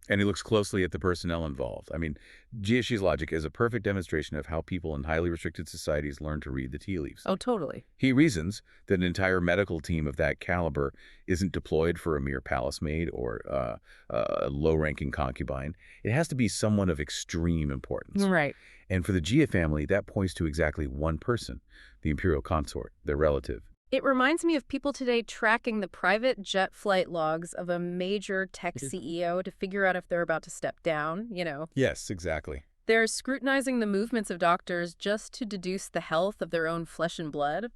Speaker 2: And he looks closely at the personnel involved. I mean, Jia Shi's logic is a perfect demonstration of how people in highly restricted societies learn to read the tea leaves.
Speaker 3: Oh, totally.
Speaker 2: He reasons that an entire medical team of that caliber isn't deployed for a mere palace maid or a low-ranking concubine. It has to be someone of extreme importance.
Speaker 3: Right.
Speaker 2: And for the Jia family, that points to exactly one person, the imperial consort, their relative.
Speaker 3: It reminds me of people today tracking the private jet flight logs of a major tech CEO to figure out if they're about to step down, you know.
Speaker 2: Yes, exactly.
Speaker 3: They're scrutinizing the movements of doctors just to deduce the health of their own flesh and blood.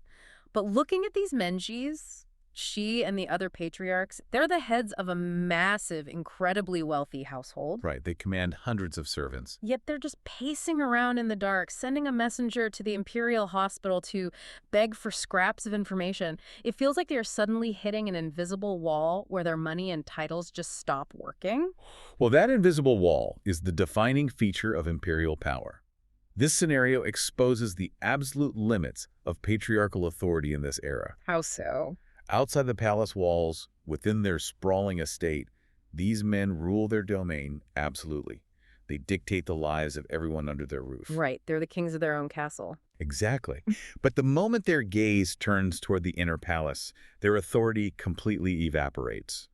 Speaker 3: But looking at these Menjis, Shi and the other patriarchs, they're the heads of a massive, incredibly wealthy household.
Speaker 2: Right, they command hundreds of servants.
Speaker 3: Yet they're just pacing around in the dark, sending a messenger to the imperial hospital to beg for scraps of information. It feels like they are suddenly hitting an invisible wall where their money and titles just stop working.
Speaker 2: Well, that invisible wall is the defining feature of imperial power. This scenario exposes the absolute limits of patriarchal authority in this era.
Speaker 3: How so?
Speaker 2: Outside the palace walls, within their sprawling estate, these men rule their domain absolutely. They dictate the lives of everyone under their roof.
Speaker 3: Right, they're the kings of their own castle.
Speaker 2: Exactly. But the moment their gaze turns toward the inner palace, their authority completely evaporates.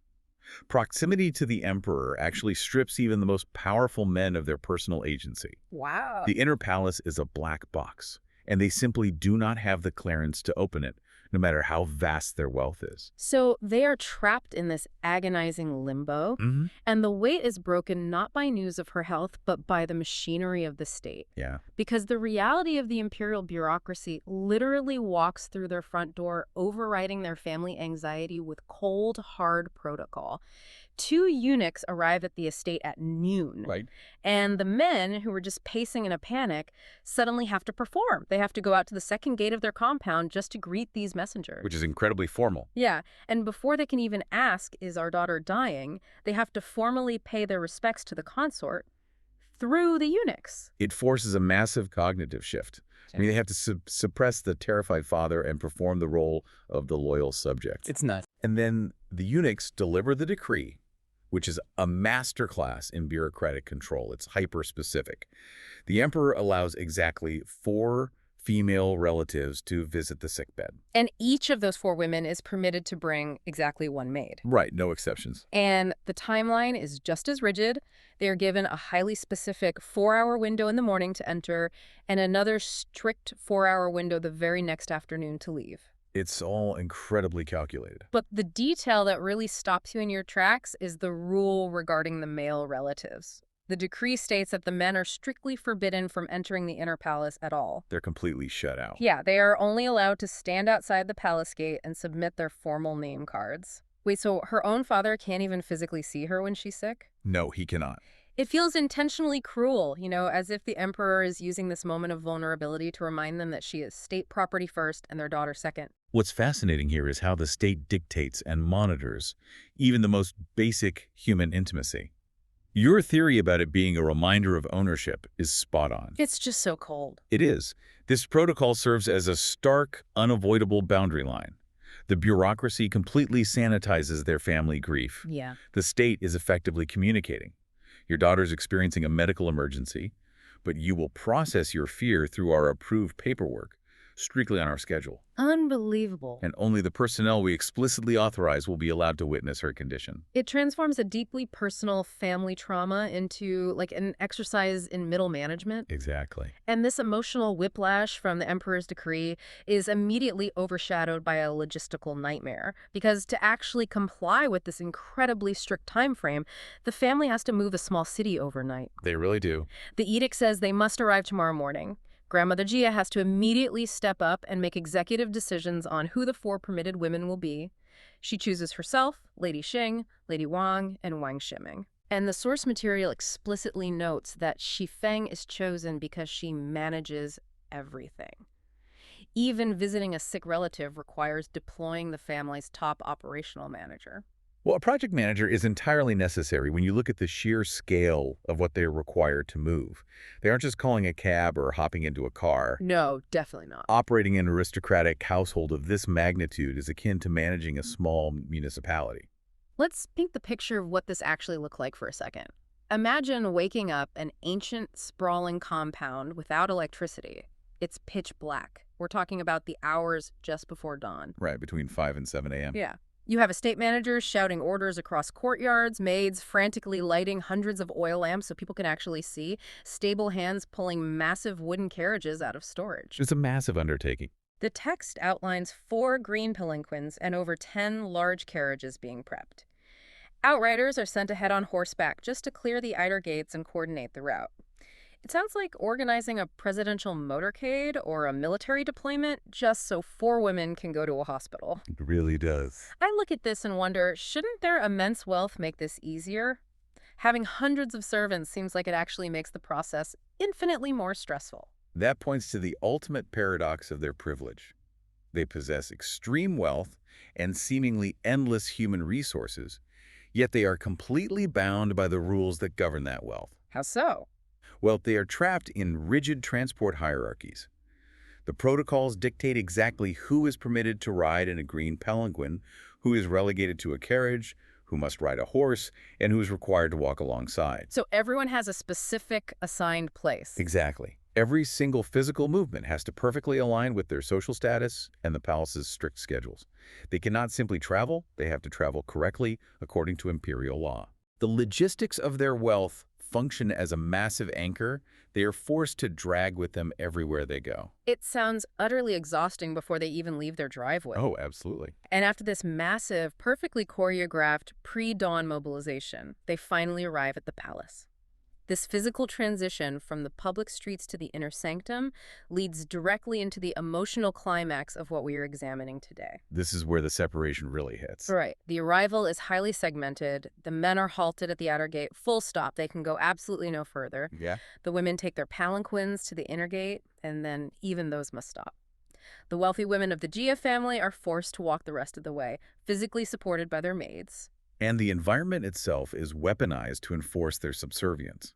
Speaker 2: Proximity to the emperor actually strips even the most powerful men of their personal agency.
Speaker 3: Wow.
Speaker 2: The inner palace is a black box, and they simply do not have the clearance to open it, no matter how vast their wealth is.
Speaker 3: So they are trapped in this agonizing limbo, and the weight is broken not by news of her health, but by the machinery of the state.
Speaker 2: Yeah.
Speaker 3: Because the reality of the imperial bureaucracy literally walks through their front door, overriding their family anxiety with cold, hard protocol. 2 eunuchs arrive at the estate at noon.
Speaker 2: Right.
Speaker 3: And the men, who were just pacing in a panic, suddenly have to perform. They have to go out to the second gate of their compound just to greet these messengers.
Speaker 2: Which is incredibly formal.
Speaker 3: Yeah, and before they can even ask, is our daughter dying, they have to formally pay their respects to the consort through the eunuchs.
Speaker 2: It forces a massive cognitive shift. I mean, they have to suppress the terrified father and perform the role of the loyal subject.
Speaker 1: It's nuts.
Speaker 2: And then the eunuchs deliver the decree, which is a masterclass in bureaucratic control. It's hyper-specific. The emperor allows exactly 4 female relatives to visit the sickbed.
Speaker 3: And each of those 4 women is permitted to bring exactly 1 maid.
Speaker 2: Right, no exceptions.
Speaker 3: And the timeline is just as rigid. They are given a highly specific 4-hour window in the morning to enter and another strict 4-hour window the very next afternoon to leave.
Speaker 2: It's all incredibly calculated.
Speaker 3: But the detail that really stops you in your tracks is the rule regarding the male relatives. The decree states that the men are strictly forbidden from entering the inner palace at all.
Speaker 2: They're completely shut out.
Speaker 3: Yeah, they are only allowed to stand outside the palace gate and submit their formal name cards. Wait, so her own father can't even physically see her when she's sick?
Speaker 2: No, he cannot.
Speaker 3: It feels intentionally cruel, as if the emperor is using this moment of vulnerability to remind them that she is state property first and their daughter second.
Speaker 2: What's fascinating here is how the state dictates and monitors even the most basic human intimacy. Your theory about it being a reminder of ownership is spot on.
Speaker 3: It's just so cold.
Speaker 2: It is. This protocol serves as a stark, unavoidable boundary line. The bureaucracy completely sanitizes their family grief.
Speaker 3: Yeah.
Speaker 2: The state is effectively communicating. Your daughter's experiencing a medical emergency, but you will process your fear through our approved paperwork, strictly on our schedule.
Speaker 3: Unbelievable.
Speaker 2: And only the personnel we explicitly authorize will be allowed to witness her condition.
Speaker 3: It transforms a deeply personal family trauma into like an exercise in middle management.
Speaker 2: Exactly.
Speaker 3: And this emotional whiplash from the emperor's decree is immediately overshadowed by a logistical nightmare. Because to actually comply with this incredibly strict time frame, the family has to move a small city overnight.
Speaker 2: They really do.
Speaker 3: The edict says they must arrive tomorrow morning. Grandmother Jia has to immediately step up and make executive decisions on who the 4 permitted women will be. She chooses herself, Lady Xing, Lady Wang, and Wang Shiming. And the source material explicitly notes that Xi Feng is chosen because she manages everything. Even visiting a sick relative requires deploying the family's top operational manager.
Speaker 2: Well, a project manager is entirely necessary when you look at the sheer scale of what they're required to move. They aren't just calling a cab or hopping into a car.
Speaker 3: No, definitely not.
Speaker 2: Operating an aristocratic household of this magnitude is akin to managing a small municipality.
Speaker 3: Let's paint the picture of what this actually looked like for a second. Imagine waking up an ancient, sprawling compound without electricity. It's pitch black. We're talking about the hours just before dawn.
Speaker 2: Right, between 5 and 7 a.m.
Speaker 3: Yeah. You have estate managers shouting orders across courtyards, maids frantically lighting hundreds of oil lamps so people can actually see, stable hands pulling massive wooden carriages out of storage.
Speaker 2: It's a massive undertaking.
Speaker 3: The text outlines 4 green palanquins and over 10 large carriages being prepped. Outriders are sent ahead on horseback just to clear the outer gates and coordinate the route. It sounds like organizing a presidential motorcade or a military deployment just so 4 women can go to a hospital.
Speaker 2: It really does.
Speaker 3: I look at this and wonder, shouldn't their immense wealth make this easier? Having hundreds of servants seems like it actually makes the process infinitely more stressful.
Speaker 2: That points to the ultimate paradox of their privilege. They possess extreme wealth and seemingly endless human resources, yet they are completely bound by the rules that govern that wealth.
Speaker 3: How so?
Speaker 2: Well, they are trapped in rigid transport hierarchies. The protocols dictate exactly who is permitted to ride in a green palanquin, who is relegated to a carriage, who must ride a horse, and who is required to walk alongside.
Speaker 3: So everyone has a specific assigned place.
Speaker 2: Exactly. Every single physical movement has to perfectly align with their social status and the palace's strict schedules. They cannot simply travel, they have to travel correctly according to imperial law. The logistics of their wealth function as a massive anchor. They are forced to drag with them everywhere they go.
Speaker 3: It sounds utterly exhausting before they even leave their driveway.
Speaker 2: Oh, absolutely.
Speaker 3: And after this massive, perfectly choreographed pre-dawn mobilization, they finally arrive at the palace. This physical transition from the public streets to the inner sanctum leads directly into the emotional climax of what we are examining today.
Speaker 2: This is where the separation really hits.
Speaker 3: Right. The arrival is highly segmented. The men are halted at the outer gate, full stop. They can go absolutely no further.
Speaker 2: Yeah.
Speaker 3: The women take their palanquins to the inner gate, and then even those must stop. The wealthy women of the Jia family are forced to walk the rest of the way, physically supported by their maids.
Speaker 2: And the environment itself is weaponized to enforce their subservience.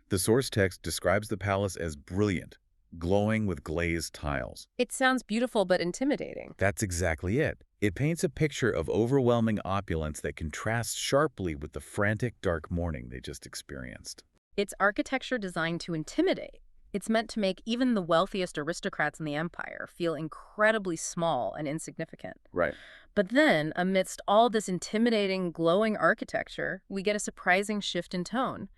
Speaker 2: The source text describes the palace as brilliant, glowing with glazed tiles.
Speaker 3: It sounds beautiful but intimidating.
Speaker 2: That's exactly it. It paints a picture of overwhelming opulence that contrasts sharply with the frantic, dark mourning they just experienced.
Speaker 3: It's architecture designed to intimidate. It's meant to make even the wealthiest aristocrats in the empire feel incredibly small and insignificant.
Speaker 2: Right.
Speaker 3: But then, amidst all this intimidating, glowing architecture, we get a surprising shift in tone.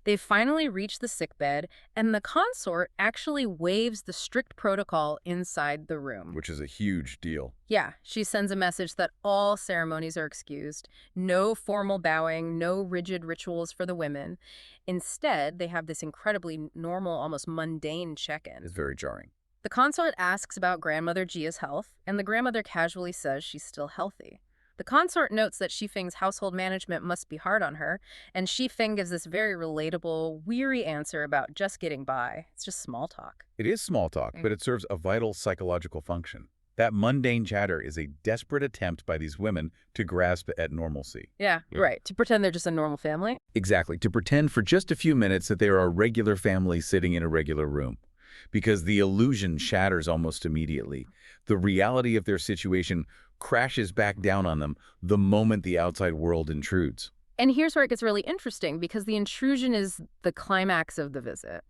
Speaker 3: They finally reach the sickbed, and the consort actually waives the strict protocol inside the room.
Speaker 2: Which is a huge deal.
Speaker 3: Yeah, she sends a message that all ceremonies are excused, no formal bowing, no rigid rituals for the women. Instead, they have this incredibly normal, almost mundane check-in.
Speaker 2: It's very jarring.
Speaker 3: The consort asks about grandmother Gia's health, and the grandmother casually says she's still healthy. The consort notes that Shifeng's household management must be hard on her, and Shifeng gives this very relatable, weary answer about just getting by. It's just small talk.
Speaker 2: It is small talk, but it serves a vital psychological function. That mundane chatter is a desperate attempt by these women to grasp at normalcy.
Speaker 3: Yeah, right. To pretend they're just a normal family.
Speaker 2: Exactly. To pretend for just a few minutes that they are a regular family sitting in a regular room. Because the illusion shatters almost immediately. The reality of their situation crashes back down on them the moment the outside world intrudes.
Speaker 3: And here's where it gets really interesting, because the intrusion is the climax of the visit.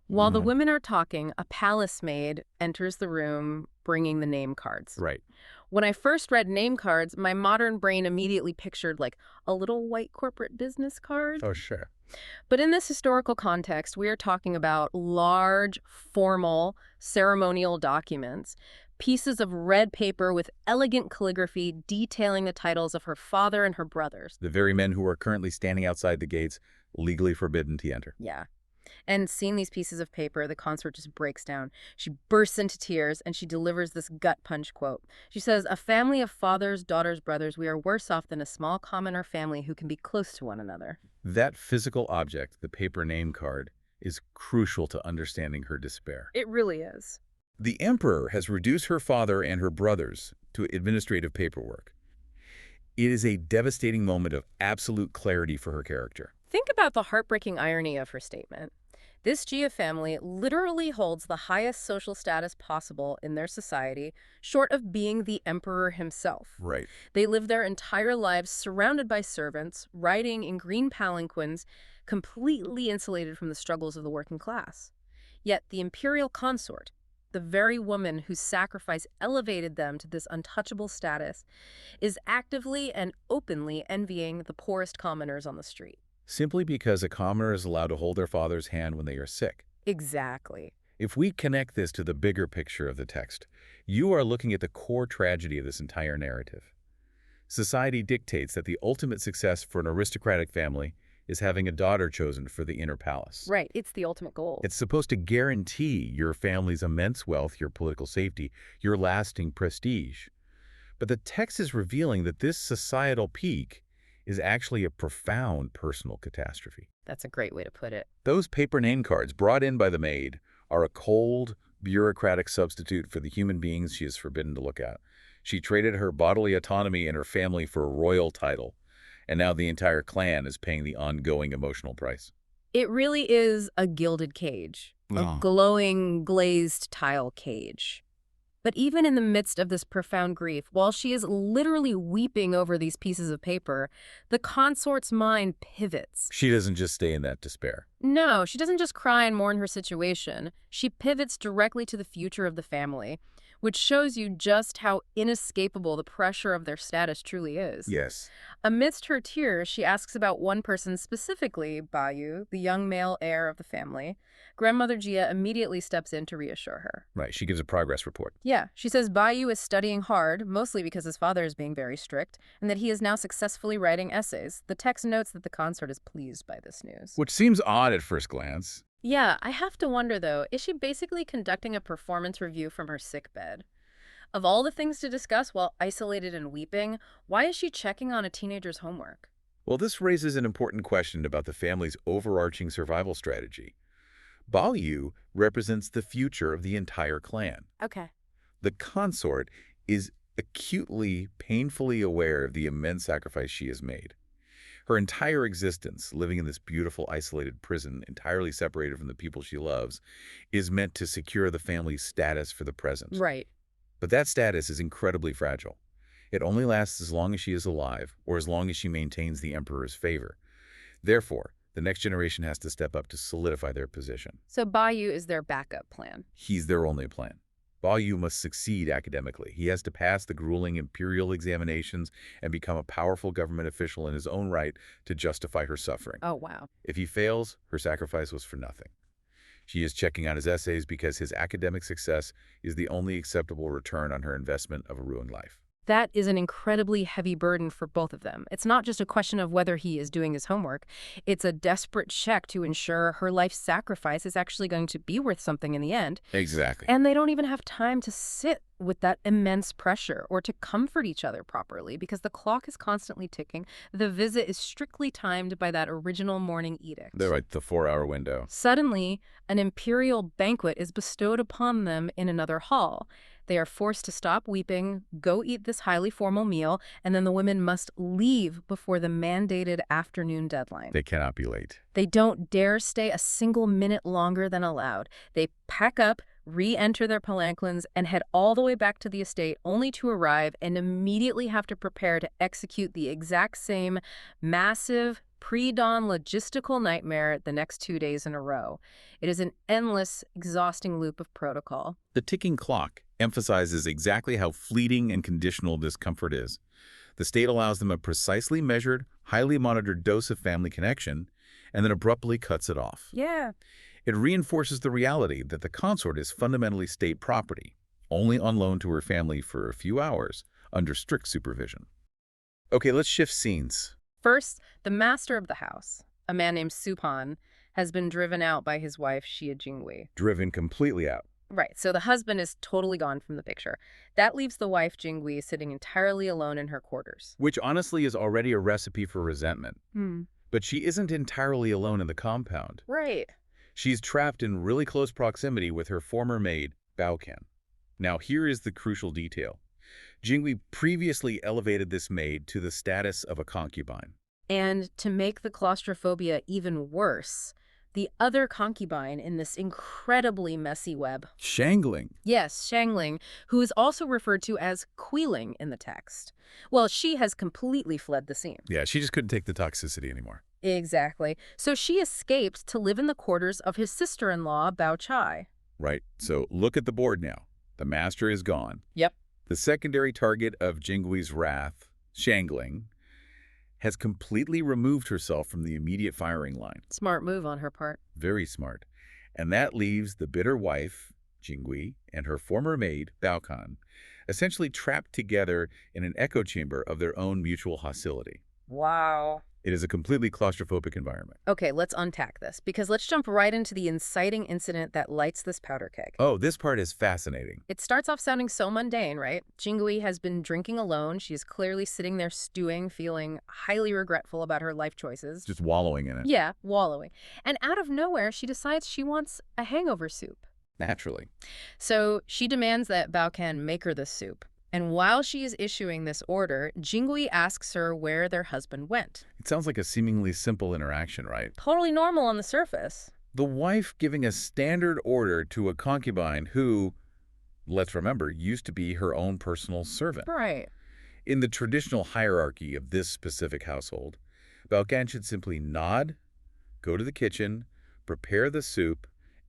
Speaker 3: While the women are talking, a palace maid enters the room bringing the name cards.
Speaker 2: Right.
Speaker 3: When I first read name cards, my modern brain immediately pictured like a little white corporate business card.
Speaker 2: Oh, sure.
Speaker 3: But in this historical context, we are talking about large, formal, ceremonial documents, pieces of red paper with elegant calligraphy detailing the titles of her father and her brothers.
Speaker 2: The very men who are currently standing outside the gates, legally forbidden to enter.
Speaker 3: Yeah. And seeing these pieces of paper, the consort just breaks down. She bursts into tears, and she delivers this gut punch quote. She says, "A family of fathers, daughters, brothers, we are worse off than a small commoner family who can be close to one another."
Speaker 2: That physical object, the paper name card, is crucial to understanding her despair.
Speaker 3: It really is.
Speaker 2: The emperor has reduced her father and her brothers to administrative paperwork. It is a devastating moment of absolute clarity for her character.
Speaker 3: Think about the heartbreaking irony of her statement. This Gia family literally holds the highest social status possible in their society, short of being the emperor himself.
Speaker 2: Right.
Speaker 3: They live their entire lives surrounded by servants, riding in green palanquins, completely insulated from the struggles of the working class. Yet the imperial consort, the very woman whose sacrifice elevated them to this untouchable status, is actively and openly envying the poorest commoners on the street.
Speaker 2: Simply because a commoner is allowed to hold their father's hand when they are sick.
Speaker 3: Exactly.
Speaker 2: If we connect this to the bigger picture of the text, you are looking at the core tragedy of this entire narrative. Society dictates that the ultimate success for an aristocratic family is having a daughter chosen for the inner palace.
Speaker 3: Right. It's the ultimate goal.
Speaker 2: It's supposed to guarantee your family's immense wealth, your political safety, your lasting prestige. But the text is revealing that this societal peak is actually a profound personal catastrophe.
Speaker 3: That's a great way to put it.
Speaker 2: Those paper name cards brought in by the maid are a cold, bureaucratic substitute for the human beings she is forbidden to look at. She traded her bodily autonomy and her family for a royal title, and now the entire clan is paying the ongoing emotional price.
Speaker 3: It really is a gilded cage, a glowing, glazed tile cage. But even in the midst of this profound grief, while she is literally weeping over these pieces of paper, the consort's mind pivots.
Speaker 2: She doesn't just stay in that despair.
Speaker 3: No, she doesn't just cry and mourn her situation. She pivots directly to the future of the family, which shows you just how inescapable the pressure of their status truly is.
Speaker 2: Yes.
Speaker 3: Amidst her tears, she asks about one person specifically, Bayu, the young male heir of the family. Grandmother Gia immediately steps in to reassure her.
Speaker 2: Right, she gives a progress report.
Speaker 3: Yeah, she says Bayu is studying hard, mostly because his father is being very strict, and that he is now successfully writing essays. The text notes that the consort is pleased by this news.
Speaker 2: Which seems odd at first glance.
Speaker 3: Yeah, I have to wonder, though, is she basically conducting a performance review from her sickbed? Of all the things to discuss while isolated and weeping, why is she checking on a teenager's homework?
Speaker 2: Well, this raises an important question about the family's overarching survival strategy. Bayu represents the future of the entire clan.
Speaker 3: Okay.
Speaker 2: The consort is acutely, painfully aware of the immense sacrifice she has made. Her entire existence, living in this beautiful, isolated prison, entirely separated from the people she loves, is meant to secure the family's status for the present.
Speaker 3: Right.
Speaker 2: But that status is incredibly fragile. It only lasts as long as she is alive or as long as she maintains the emperor's favor. Therefore, the next generation has to step up to solidify their position.
Speaker 3: So Bayu is their backup plan.
Speaker 2: He's their only plan. Bayu must succeed academically. He has to pass the grueling imperial examinations and become a powerful government official in his own right to justify her suffering.
Speaker 3: Oh, wow.
Speaker 2: If he fails, her sacrifice was for nothing. She is checking out his essays because his academic success is the only acceptable return on her investment of a ruined life.
Speaker 3: That is an incredibly heavy burden for both of them. It's not just a question of whether he is doing his homework. It's a desperate check to ensure her life's sacrifice is actually going to be worth something in the end.
Speaker 2: Exactly.
Speaker 3: And they don't even have time to sit with that immense pressure or to comfort each other properly because the clock is constantly ticking. The visit is strictly timed by that original morning edict.
Speaker 2: They're right, the 4-hour window.
Speaker 3: Suddenly, an imperial banquet is bestowed upon them in another hall. They are forced to stop weeping, go eat this highly formal meal, and then the women must leave before the mandated afternoon deadline.
Speaker 2: They cannot be late.
Speaker 3: They don't dare stay a single minute longer than allowed. They pack up, re-enter their palanquins, and head all the way back to the estate, only to arrive and immediately have to prepare to execute the exact same massive pre-dawn logistical nightmare the next 2 days in a row. It is an endless, exhausting loop of protocol.
Speaker 2: The ticking clock emphasizes exactly how fleeting and conditional this comfort is. The state allows them a precisely measured, highly monitored dose of family connection, and then abruptly cuts it off.
Speaker 3: Yeah.
Speaker 2: It reinforces the reality that the consort is fundamentally state property, only on loan to her family for a few hours, under strict supervision. Okay, let's shift scenes.
Speaker 3: First, the master of the house, a man named Supan, has been driven out by his wife, Xia Jingwei.
Speaker 2: Driven completely out.
Speaker 3: Right, so the husband is totally gone from the picture. That leaves the wife, Jingwei, sitting entirely alone in her quarters.
Speaker 2: Which honestly is already a recipe for resentment. But she isn't entirely alone in the compound.
Speaker 3: Right.
Speaker 2: She's trapped in really close proximity with her former maid, Baokan. Now here is the crucial detail. Jingwei previously elevated this maid to the status of a concubine.
Speaker 3: And to make the claustrophobia even worse, the other concubine in this incredibly messy web.
Speaker 2: Shangling.
Speaker 3: Yes, Shangling, who is also referred to as Queeling in the text. Well, she has completely fled the scene.
Speaker 2: Yeah, she just couldn't take the toxicity anymore.
Speaker 3: Exactly. So she escaped to live in the quarters of his sister-in-law, Bao Chai.
Speaker 2: Right, so look at the board now. The master is gone.
Speaker 3: Yep.
Speaker 2: The secondary target of Jingwei's wrath, Shangling, has completely removed herself from the immediate firing line.
Speaker 3: Smart move on her part.
Speaker 2: Very smart. And that leaves the bitter wife, Jingwei, and her former maid, Baokan, essentially trapped together in an echo chamber of their own mutual hostility.
Speaker 3: Wow.
Speaker 2: It is a completely claustrophobic environment.
Speaker 3: Okay, let's unpack this, because let's jump right into the inciting incident that lights this powder keg.
Speaker 2: Oh, this part is fascinating.
Speaker 3: It starts off sounding so mundane, right? Jingwei has been drinking alone. She is clearly sitting there stewing, feeling highly regretful about her life choices.
Speaker 2: Just wallowing in it.
Speaker 3: Yeah, wallowing. And out of nowhere, she decides she wants a hangover soup.
Speaker 2: Naturally.
Speaker 3: So she demands that Baokan make her the soup. And while she is issuing this order, Jingwei asks her where their husband went.
Speaker 2: It sounds like a seemingly simple interaction, right?
Speaker 3: Totally normal on the surface.
Speaker 2: The wife giving a standard order to a concubine who, let's remember, used to be her own personal servant.
Speaker 3: Right.
Speaker 2: In the traditional hierarchy of this specific household, Baokan should simply nod, go to the kitchen, prepare the soup,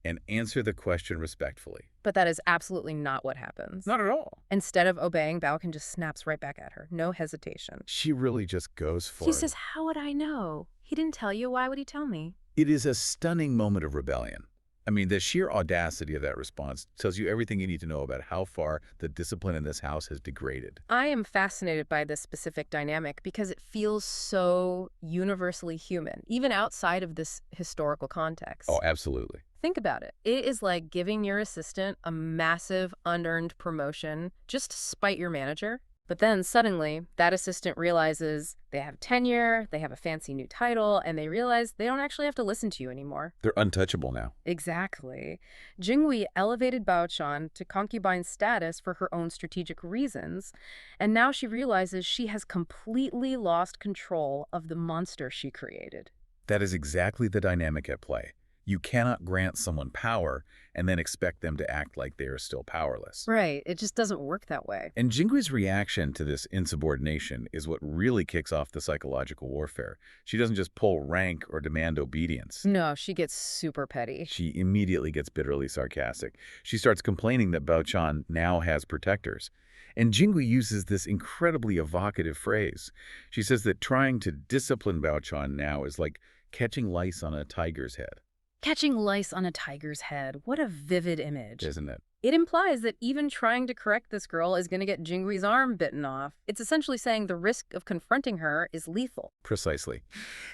Speaker 2: and answer the question respectfully.
Speaker 3: But that is absolutely not what happens.
Speaker 2: Not at all.
Speaker 3: Instead of obeying, Baokan just snaps right back at her. No hesitation.
Speaker 2: She really just goes for
Speaker 3: He
Speaker 2: it.
Speaker 3: says, how would I know? He didn't tell you. Why would he tell me?
Speaker 2: It is a stunning moment of rebellion. I mean, the sheer audacity of that response tells you everything you need to know about how far the discipline in this house has degraded.
Speaker 3: I am fascinated by this specific dynamic because it feels so universally human, even outside of this historical context.
Speaker 2: Oh, absolutely.
Speaker 3: Think about it. It is like giving your assistant a massive unearned promotion just to spite your manager. But then suddenly, that assistant realizes they have tenure, they have a fancy new title, and they realize they don't actually have to listen to you anymore.
Speaker 2: They're untouchable now.
Speaker 3: Exactly. Jingwei elevated Baochan to concubine status for her own strategic reasons, and now she realizes she has completely lost control of the monster she created.
Speaker 2: That is exactly the dynamic at play. You cannot grant someone power and then expect them to act like they are still powerless.
Speaker 3: Right. It just doesn't work that way.
Speaker 2: And Jingwee's reaction to this insubordination is what really kicks off the psychological warfare. She doesn't just pull rank or demand obedience.
Speaker 3: No, she gets super petty.
Speaker 2: She immediately gets bitterly sarcastic. She starts complaining that Bao Chan now has protectors. And Jingwee uses this incredibly evocative phrase. She says that trying to discipline Bao Chan now is like catching lice on a tiger's head.
Speaker 3: Catching lice on a tiger's head. What a vivid image.
Speaker 2: Isn't it?
Speaker 3: It implies that even trying to correct this girl is going to get Jingwee's arm bitten off. It's essentially saying the risk of confronting her is lethal.
Speaker 2: Precisely.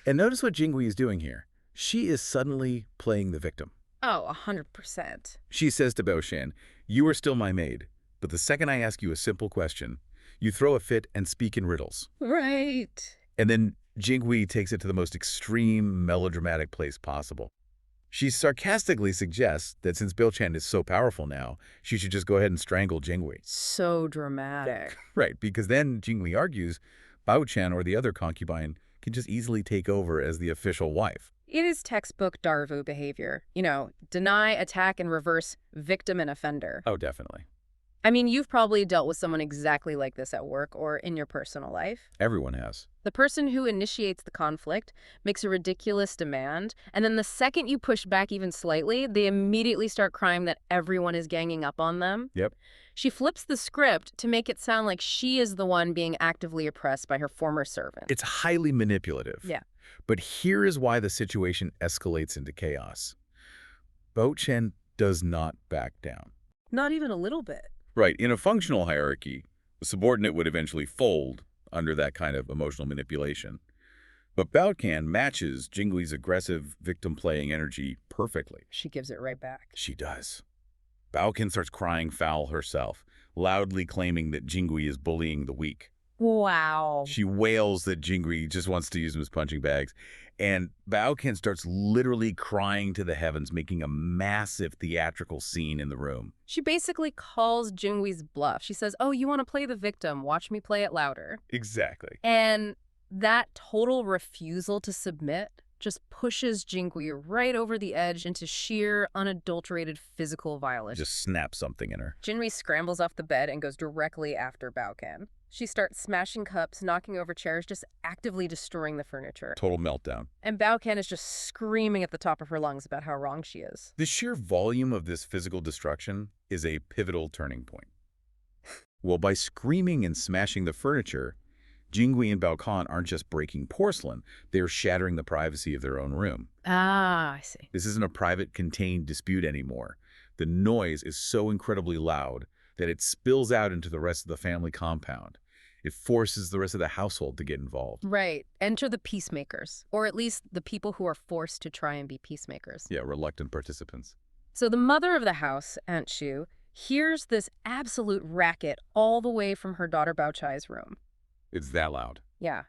Speaker 2: And notice what Jingwee is doing here. She is suddenly playing the victim.
Speaker 3: Oh, 100%.
Speaker 2: She says to Bao Shan, "You are still my maid, but the second I ask you a simple question, you throw a fit and speak in riddles."
Speaker 3: Right.
Speaker 2: And then Jingwee takes it to the most extreme melodramatic place possible. She sarcastically suggests that since Bao Chan is so powerful now, she should just go ahead and strangle Jingwee.
Speaker 3: So dramatic.
Speaker 2: Right, because then Jingwee argues Bao Chan or the other concubine can just easily take over as the official wife.
Speaker 3: It is textbook Darvu behavior. You know, deny, attack, and reverse, victim and offender.
Speaker 2: Oh, definitely.
Speaker 3: I mean, you've probably dealt with someone exactly like this at work or in your personal life.
Speaker 2: Everyone has.
Speaker 3: The person who initiates the conflict makes a ridiculous demand, and then the second you push back even slightly, they immediately start crying that everyone is ganging up on them.
Speaker 2: Yep.
Speaker 3: She flips the script to make it sound like she is the one being actively oppressed by her former servant.
Speaker 2: It's highly manipulative.
Speaker 3: Yeah.
Speaker 2: But here is why the situation escalates into chaos. Bao Chen does not back down.
Speaker 3: Not even a little bit.
Speaker 2: Right. In a functional hierarchy, the subordinate would eventually fold under that kind of emotional manipulation. But Bao Can matches Jingwee's aggressive victim-playing energy perfectly.
Speaker 3: She gives it right back.
Speaker 2: She does. Bao Can starts crying foul herself, loudly claiming that Jingwee is bullying the weak.
Speaker 3: Wow.
Speaker 2: She wails that Jingwee just wants to use them as punching bags. And Bao Can starts literally crying to the heavens, making a massive theatrical scene in the room.
Speaker 3: She basically calls Jingwee's bluff. She says, "Oh, you want to play the victim. Watch me play it louder."
Speaker 2: Exactly.
Speaker 3: And that total refusal to submit just pushes Jingwee right over the edge into sheer, unadulterated physical violence.
Speaker 2: Just snap something in her.
Speaker 3: Jingwee scrambles off the bed and goes directly after Bao Can. She starts smashing cups, knocking over chairs, just actively destroying the furniture.
Speaker 2: Total meltdown.
Speaker 3: And Bao Can is just screaming at the top of her lungs about how wrong she is.
Speaker 2: The sheer volume of this physical destruction is a pivotal turning point. Well, by screaming and smashing the furniture, Jingwee and Bao Can aren't just breaking porcelain, they're shattering the privacy of their own room.
Speaker 3: Ah, I see.
Speaker 2: This isn't a private, contained dispute anymore. The noise is so incredibly loud that it spills out into the rest of the family compound. It forces the rest of the household to get involved.
Speaker 3: Right. Enter the peacemakers, or at least the people who are forced to try and be peacemakers.
Speaker 2: Yeah, reluctant participants.
Speaker 3: So the mother of the house, Aunt Shu, hears this absolute racket all the way from her daughter Bao Chai's room.
Speaker 2: It's that loud.
Speaker 3: Yeah.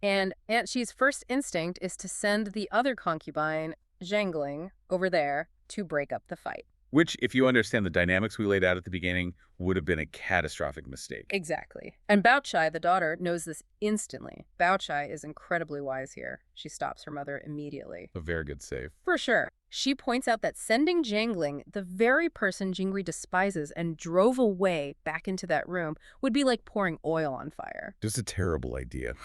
Speaker 3: And Aunt Shu's first instinct is to send the other concubine, Zhangling, over there to break up the fight.
Speaker 2: Which, if you understand the dynamics we laid out at the beginning, would have been a catastrophic mistake.
Speaker 3: Exactly. And Bao Chai, the daughter, knows this instantly. Bao Chai is incredibly wise here. She stops her mother immediately.
Speaker 2: A very good save.
Speaker 3: For sure. She points out that sending Zhangling, the very person Jingwee despises and drove away back into that room, would be like pouring oil on fire.
Speaker 2: Just a terrible idea.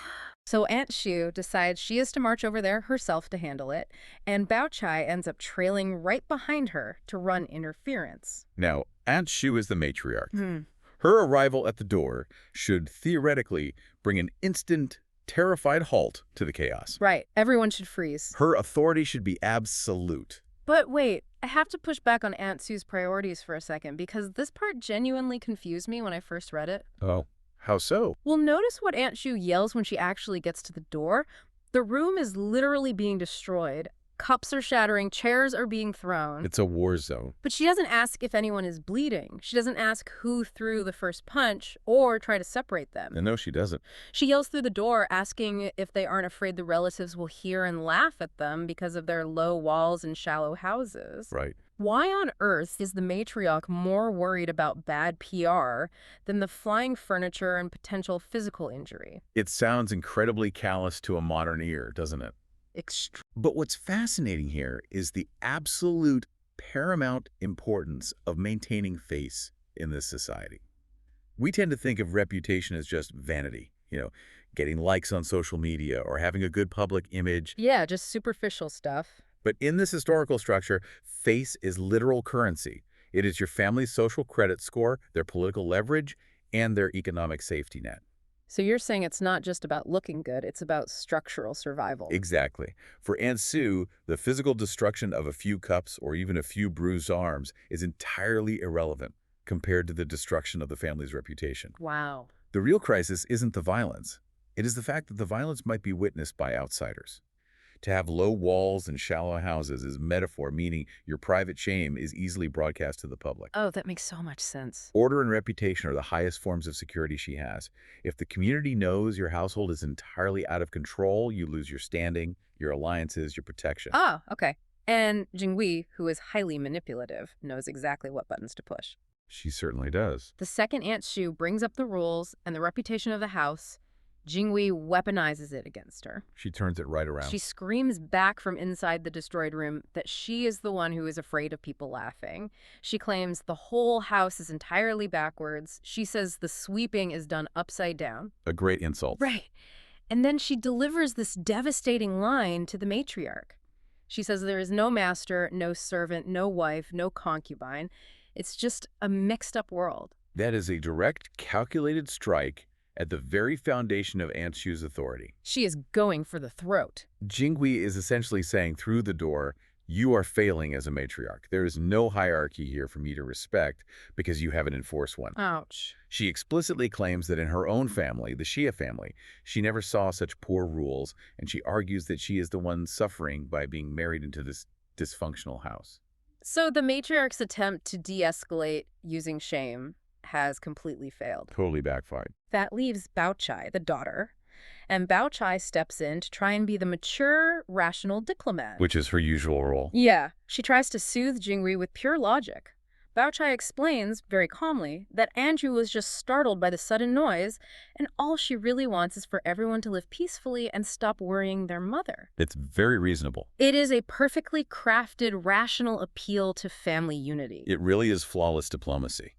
Speaker 3: So Aunt Shu decides she is to march over there herself to handle it, and Bao Chai ends up trailing right behind her to run interference.
Speaker 2: Now, Aunt Shu is the matriarch. Her arrival at the door should theoretically bring an instant, terrified halt to the chaos.
Speaker 3: Right. Everyone should freeze.
Speaker 2: Her authority should be absolute.
Speaker 3: But wait, I have to push back on Aunt Sue's priorities for a second, because this part genuinely confused me when I first read it.
Speaker 2: Oh, how so?
Speaker 3: Well, notice what Aunt Shu yells when she actually gets to the door. The room is literally being destroyed. Cups are shattering, chairs are being thrown.
Speaker 2: It's a war zone.
Speaker 3: But she doesn't ask if anyone is bleeding. She doesn't ask who threw the first punch or try to separate them.
Speaker 2: No, she doesn't.
Speaker 3: She yells through the door, asking if they aren't afraid the relatives will hear and laugh at them because of their low walls and shallow houses.
Speaker 2: Right.
Speaker 3: Why on earth is the matriarch more worried about bad PR than the flying furniture and potential physical injury?
Speaker 2: It sounds incredibly callous to a modern ear, doesn't it?
Speaker 3: extreme.
Speaker 2: But what's fascinating here is the absolute paramount importance of maintaining face in this society. We tend to think of reputation as just vanity, getting likes on social media or having a good public image.
Speaker 3: Yeah, just superficial stuff.
Speaker 2: But in this historical structure, face is literal currency. It is your family's social credit score, their political leverage, and their economic safety net.
Speaker 3: So you're saying it's not just about looking good, it's about structural survival.
Speaker 2: Exactly. For Aunt Sue, the physical destruction of a few cups or even a few bruised arms is entirely irrelevant compared to the destruction of the family's reputation.
Speaker 3: Wow.
Speaker 2: The real crisis isn't the violence. It is the fact that the violence might be witnessed by outsiders. To have low walls and shallow houses is metaphor, meaning your private shame is easily broadcast to the public.
Speaker 3: Oh, that makes so much sense.
Speaker 2: Order and reputation are the highest forms of security she has. If the community knows your household is entirely out of control, you lose your standing, your alliances, your protection.
Speaker 3: Ah, okay. And Jinghui, who is highly manipulative, knows exactly what buttons to push.
Speaker 2: She certainly does.
Speaker 3: The second Aunt Shu brings up the rules and the reputation of the house, Jinghui weaponizes it against her.
Speaker 2: She turns it right around.
Speaker 3: She screams back from inside the destroyed room that she is the one who is afraid of people laughing. She claims the whole house is entirely backwards. She says the sweeping is done upside down.
Speaker 2: A great insult.
Speaker 3: Right. And then she delivers this devastating line to the matriarch. She says there is no master, no servant, no wife, no concubine. It's just a mixed-up world.
Speaker 2: That is a direct, calculated strike at the very foundation of Aunt Shu's authority.
Speaker 3: She is going for the throat.
Speaker 2: Jinghui is essentially saying through the door, you are failing as a matriarch. There is no hierarchy here for me to respect because you haven't enforced one.
Speaker 3: Ouch.
Speaker 2: She explicitly claims that in her own family, the Xia family, she never saw such poor rules, and she argues that she is the one suffering by being married into this dysfunctional house.
Speaker 3: So the matriarch's attempt to de-escalate using shame has completely failed.
Speaker 2: Totally backfired.
Speaker 3: That leaves Bao Chai, the daughter, and Bao Chai steps in to try and be the mature, rational diplomat.
Speaker 2: Which is her usual role.
Speaker 3: Yeah, she tries to soothe Jinghui with pure logic. Bao Chai explains, very calmly, that Andrew was just startled by the sudden noise, and all she really wants is for everyone to live peacefully and stop worrying their mother.
Speaker 2: It's very reasonable.
Speaker 3: It is a perfectly crafted, rational appeal to family unity.
Speaker 2: It really is flawless diplomacy.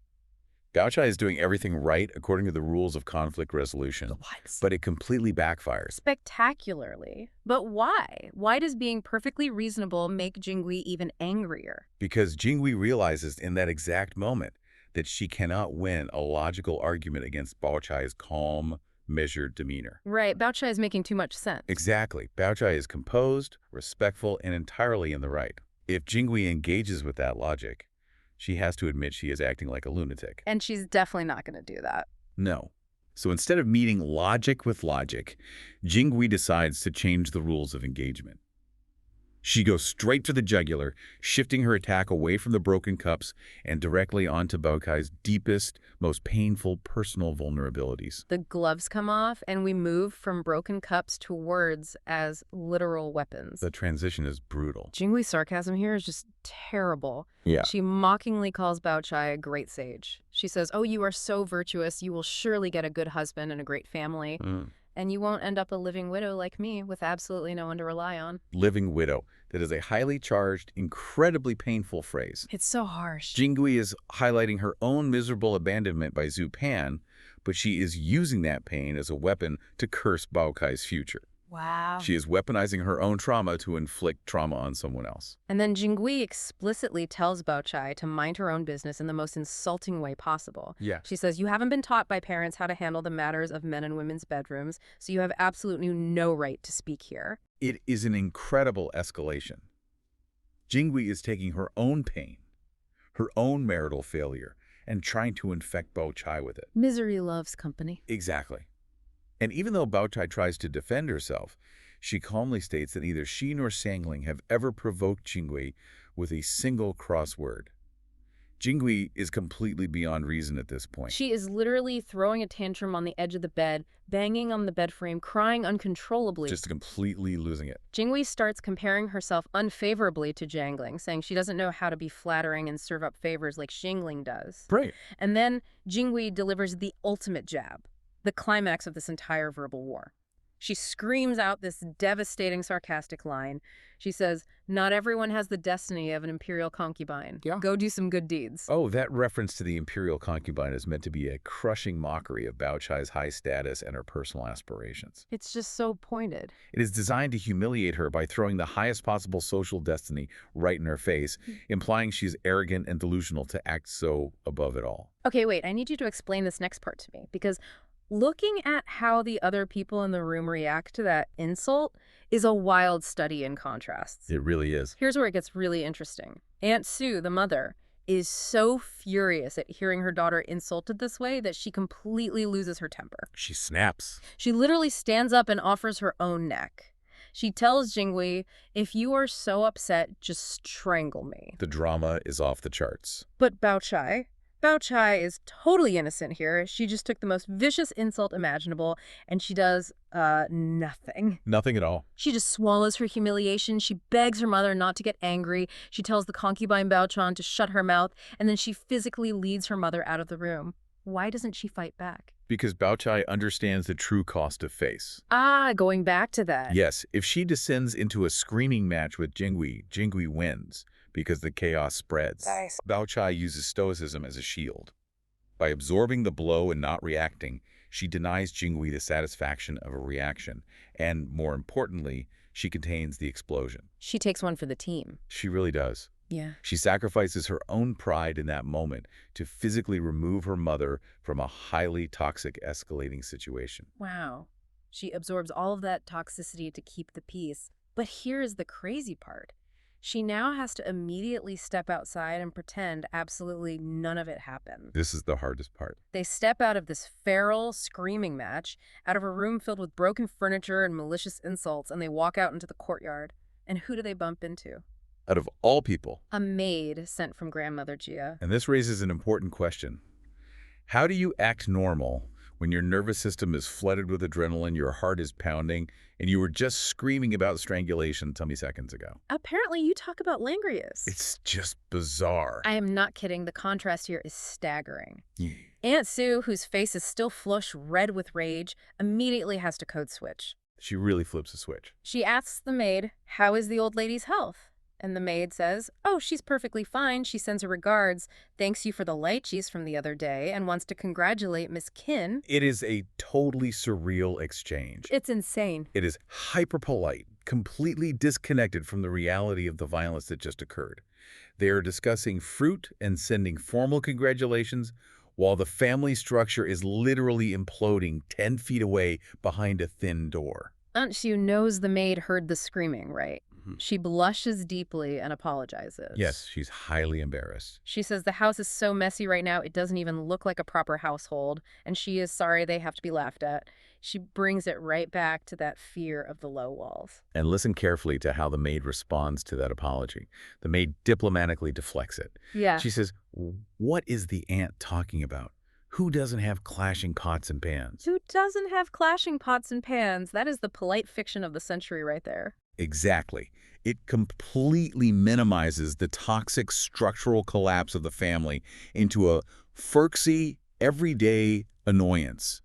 Speaker 2: Bao Chai is doing everything right according to the rules of conflict resolution, but it completely backfires.
Speaker 3: Spectacularly. But why? Why does being perfectly reasonable make Jinghui even angrier?
Speaker 2: Because Jinghui realizes in that exact moment that she cannot win a logical argument against Bao Chai's calm, measured demeanor.
Speaker 3: Right, Bao Chai is making too much sense.
Speaker 2: Exactly. Bao Chai is composed, respectful, and entirely in the right. If Jinghui engages with that logic, she has to admit she is acting like a lunatic.
Speaker 3: And she's definitely not going to do that.
Speaker 2: No. So instead of meeting logic with logic, Jinghui decides to change the rules of engagement. She goes straight for the jugular, shifting her attack away from the broken cups and directly onto Bao Chai's deepest, most painful personal vulnerabilities.
Speaker 3: The gloves come off, and we move from broken cups to words as literal weapons.
Speaker 2: The transition is brutal.
Speaker 3: Jinghui's sarcasm here is just terrible.
Speaker 2: Yeah.
Speaker 3: She mockingly calls Bao Chai a great sage. She says, "Oh, you are so virtuous. You will surely get a good husband and a great family. And you won't end up a living widow like me with absolutely no one to rely on."
Speaker 2: Living widow. That is a highly charged, incredibly painful phrase.
Speaker 3: It's so harsh.
Speaker 2: Jinghui is highlighting her own miserable abandonment by Zhu Pan, but she is using that pain as a weapon to curse Bao Chai's future.
Speaker 3: Wow.
Speaker 2: She is weaponizing her own trauma to inflict trauma on someone else.
Speaker 3: And then Jinghui explicitly tells Bao Chai to mind her own business in the most insulting way possible.
Speaker 2: Yeah.
Speaker 3: She says, "You haven't been taught by parents how to handle the matters of men and women's bedrooms, so you have absolutely no right to speak here."
Speaker 2: It is an incredible escalation. Jinghui is taking her own pain, her own marital failure, and trying to infect Bao Chai with it.
Speaker 3: Misery loves company.
Speaker 2: Exactly. And even though Bao Chai tries to defend herself, she calmly states that neither she nor Sangling have ever provoked Jinghui with a single cross word. Jinghui is completely beyond reason at this point.
Speaker 3: She is literally throwing a tantrum on the edge of the bed, banging on the bed frame, crying uncontrollably.
Speaker 2: Just completely losing it.
Speaker 3: Jinghui starts comparing herself unfavorably to Jiangling, saying she doesn't know how to be flattering and serve up favors like Xingling does.
Speaker 2: Right.
Speaker 3: And then Jinghui delivers the ultimate jab, the climax of this entire verbal war. She screams out this devastating, sarcastic line. She says, "Not everyone has the destiny of an imperial concubine.
Speaker 1: Yeah.
Speaker 3: Go do some good deeds."
Speaker 2: Oh, that reference to the imperial concubine is meant to be a crushing mockery of Bao Chai's high status and her personal aspirations.
Speaker 3: It's just so pointed.
Speaker 2: It is designed to humiliate her by throwing the highest possible social destiny right in her face, implying she's arrogant and delusional to act so above it all.
Speaker 3: Okay, wait, I need you to explain this next part to me, because looking at how the other people in the room react to that insult is a wild study in contrasts.
Speaker 2: It really is.
Speaker 3: Here's where it gets really interesting. Aunt Sue, the mother, is so furious at hearing her daughter insulted this way that she completely loses her temper.
Speaker 2: She snaps.
Speaker 3: She literally stands up and offers her own neck. She tells Jingui, "If you are so upset, just strangle me."
Speaker 2: The drama is off the charts.
Speaker 3: But Bao Chai is totally innocent here. She just took the most vicious insult imaginable, and she does, nothing.
Speaker 2: Nothing at all.
Speaker 3: She just swallows her humiliation. She begs her mother not to get angry. She tells the concubine Bao Chan to shut her mouth, and then she physically leads her mother out of the room. Why doesn't she fight back?
Speaker 2: Because Bao Chai understands the true cost of face.
Speaker 3: Going back to that.
Speaker 2: Yes, if she descends into a screaming match with Jingui, Jingui wins because the chaos spreads.
Speaker 3: Nice.
Speaker 2: Bao Chai uses stoicism as a shield. By absorbing the blow and not reacting, she denies Jingui the satisfaction of a reaction, and, more importantly, she contains the explosion.
Speaker 3: She takes one for the team.
Speaker 2: She really does.
Speaker 3: Yeah.
Speaker 2: She sacrifices her own pride in that moment to physically remove her mother from a highly toxic, escalating situation.
Speaker 3: Wow. She absorbs all of that toxicity to keep the peace. But here's the crazy part. She now has to immediately step outside and pretend absolutely none of it happened.
Speaker 2: This is the hardest part.
Speaker 3: They step out of this feral screaming match, out of a room filled with broken furniture and malicious insults, and they walk out into the courtyard. And who do they bump into?
Speaker 2: Out of all people.
Speaker 3: A maid sent from Grandmother Jia.
Speaker 2: And this raises an important question. How do you act normal when your nervous system is flooded with adrenaline, your heart is pounding, and you were just screaming about strangulation 20 seconds ago?
Speaker 3: Apparently you talk about Langrius.
Speaker 2: It's just bizarre.
Speaker 3: I am not kidding. The contrast here is staggering.
Speaker 2: Yeah.
Speaker 3: Aunt Sue, whose face is still flush red with rage, immediately has to code switch.
Speaker 2: She really flips a switch.
Speaker 3: She asks the maid, "How is the old lady's health?" And the maid says, "Oh, she's perfectly fine. She sends her regards, thanks you for the lychees from the other day, and wants to congratulate Miss Kin."
Speaker 2: It is a totally surreal exchange.
Speaker 3: It's insane.
Speaker 2: It is hyper-polite, completely disconnected from the reality of the violence that just occurred. They are discussing fruit and sending formal congratulations, while the family structure is literally imploding 10 feet away behind a thin door.
Speaker 3: Aunt Sue knows the maid heard the screaming, right?
Speaker 2: Mhm.
Speaker 3: She blushes deeply and apologizes.
Speaker 2: Yes, she's highly embarrassed.
Speaker 3: She says the house is so messy right now, it doesn't even look like a proper household, and she is sorry they have to be laughed at. She brings it right back to that fear of the low walls.
Speaker 2: And listen carefully to how the maid responds to that apology. The maid diplomatically deflects it.
Speaker 3: Yeah.
Speaker 2: She says, "What is the aunt talking about? Who doesn't have clashing pots and pans?"
Speaker 3: Who doesn't have clashing pots and pans? That is the polite fiction of the century right there.
Speaker 2: Exactly. It completely minimizes the toxic structural collapse of the family into a folksy, everyday annoyance.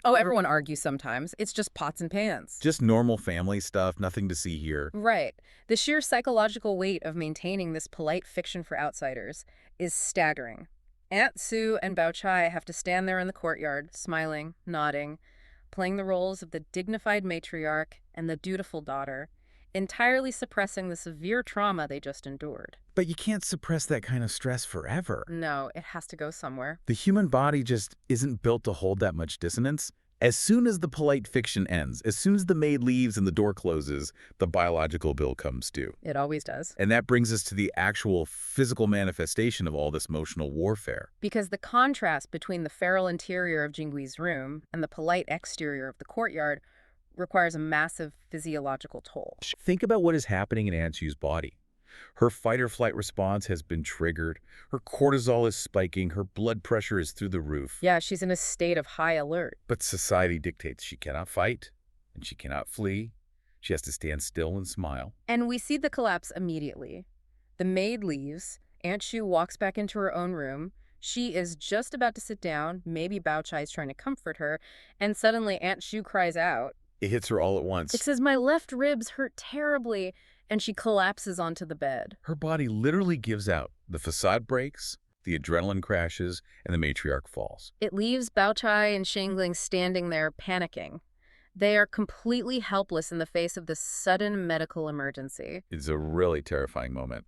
Speaker 4: Oh, everyone argues sometimes. It's just pots and pans.
Speaker 2: Just normal family stuff, nothing to see here.
Speaker 3: Right. The sheer psychological weight of maintaining this polite fiction for outsiders is staggering. Aunt Sue and Bao Chai have to stand there in the courtyard, smiling, nodding, playing the roles of the dignified matriarch and the dutiful daughter, entirely suppressing the severe trauma they just endured.
Speaker 2: But you can't suppress that kind of stress forever.
Speaker 3: No, it has to go somewhere.
Speaker 2: The human body just isn't built to hold that much dissonance. As soon as the polite fiction ends, as soon as the maid leaves and the door closes, the biological bill comes due.
Speaker 3: It always does.
Speaker 2: And that brings us to the actual physical manifestation of all this emotional warfare.
Speaker 3: Because the contrast between the feral interior of Jingui's room and the polite exterior of the courtyard requires a massive physiological toll.
Speaker 2: Think about what is happening in Aunt Sue's body. Her fight-or-flight response has been triggered. Her cortisol is spiking. Her blood pressure is through the roof.
Speaker 3: Yeah, she's in a state of high alert.
Speaker 2: But society dictates she cannot fight and she cannot flee. She has to stand still and smile.
Speaker 3: And we see the collapse immediately. The maid leaves. Aunt Shu walks back into her own room. She is just about to sit down. Maybe Bao Chai's trying to comfort her. And suddenly Aunt Shu cries out,
Speaker 2: It hits her all at once.
Speaker 3: It says, "My left ribs hurt terribly," and she collapses onto the bed.
Speaker 2: Her body literally gives out. The facade breaks, the adrenaline crashes, and the matriarch falls.
Speaker 3: It leaves Baochai and Shangling standing there panicking. They are completely helpless in the face of this sudden medical emergency.
Speaker 2: It's a really terrifying moment.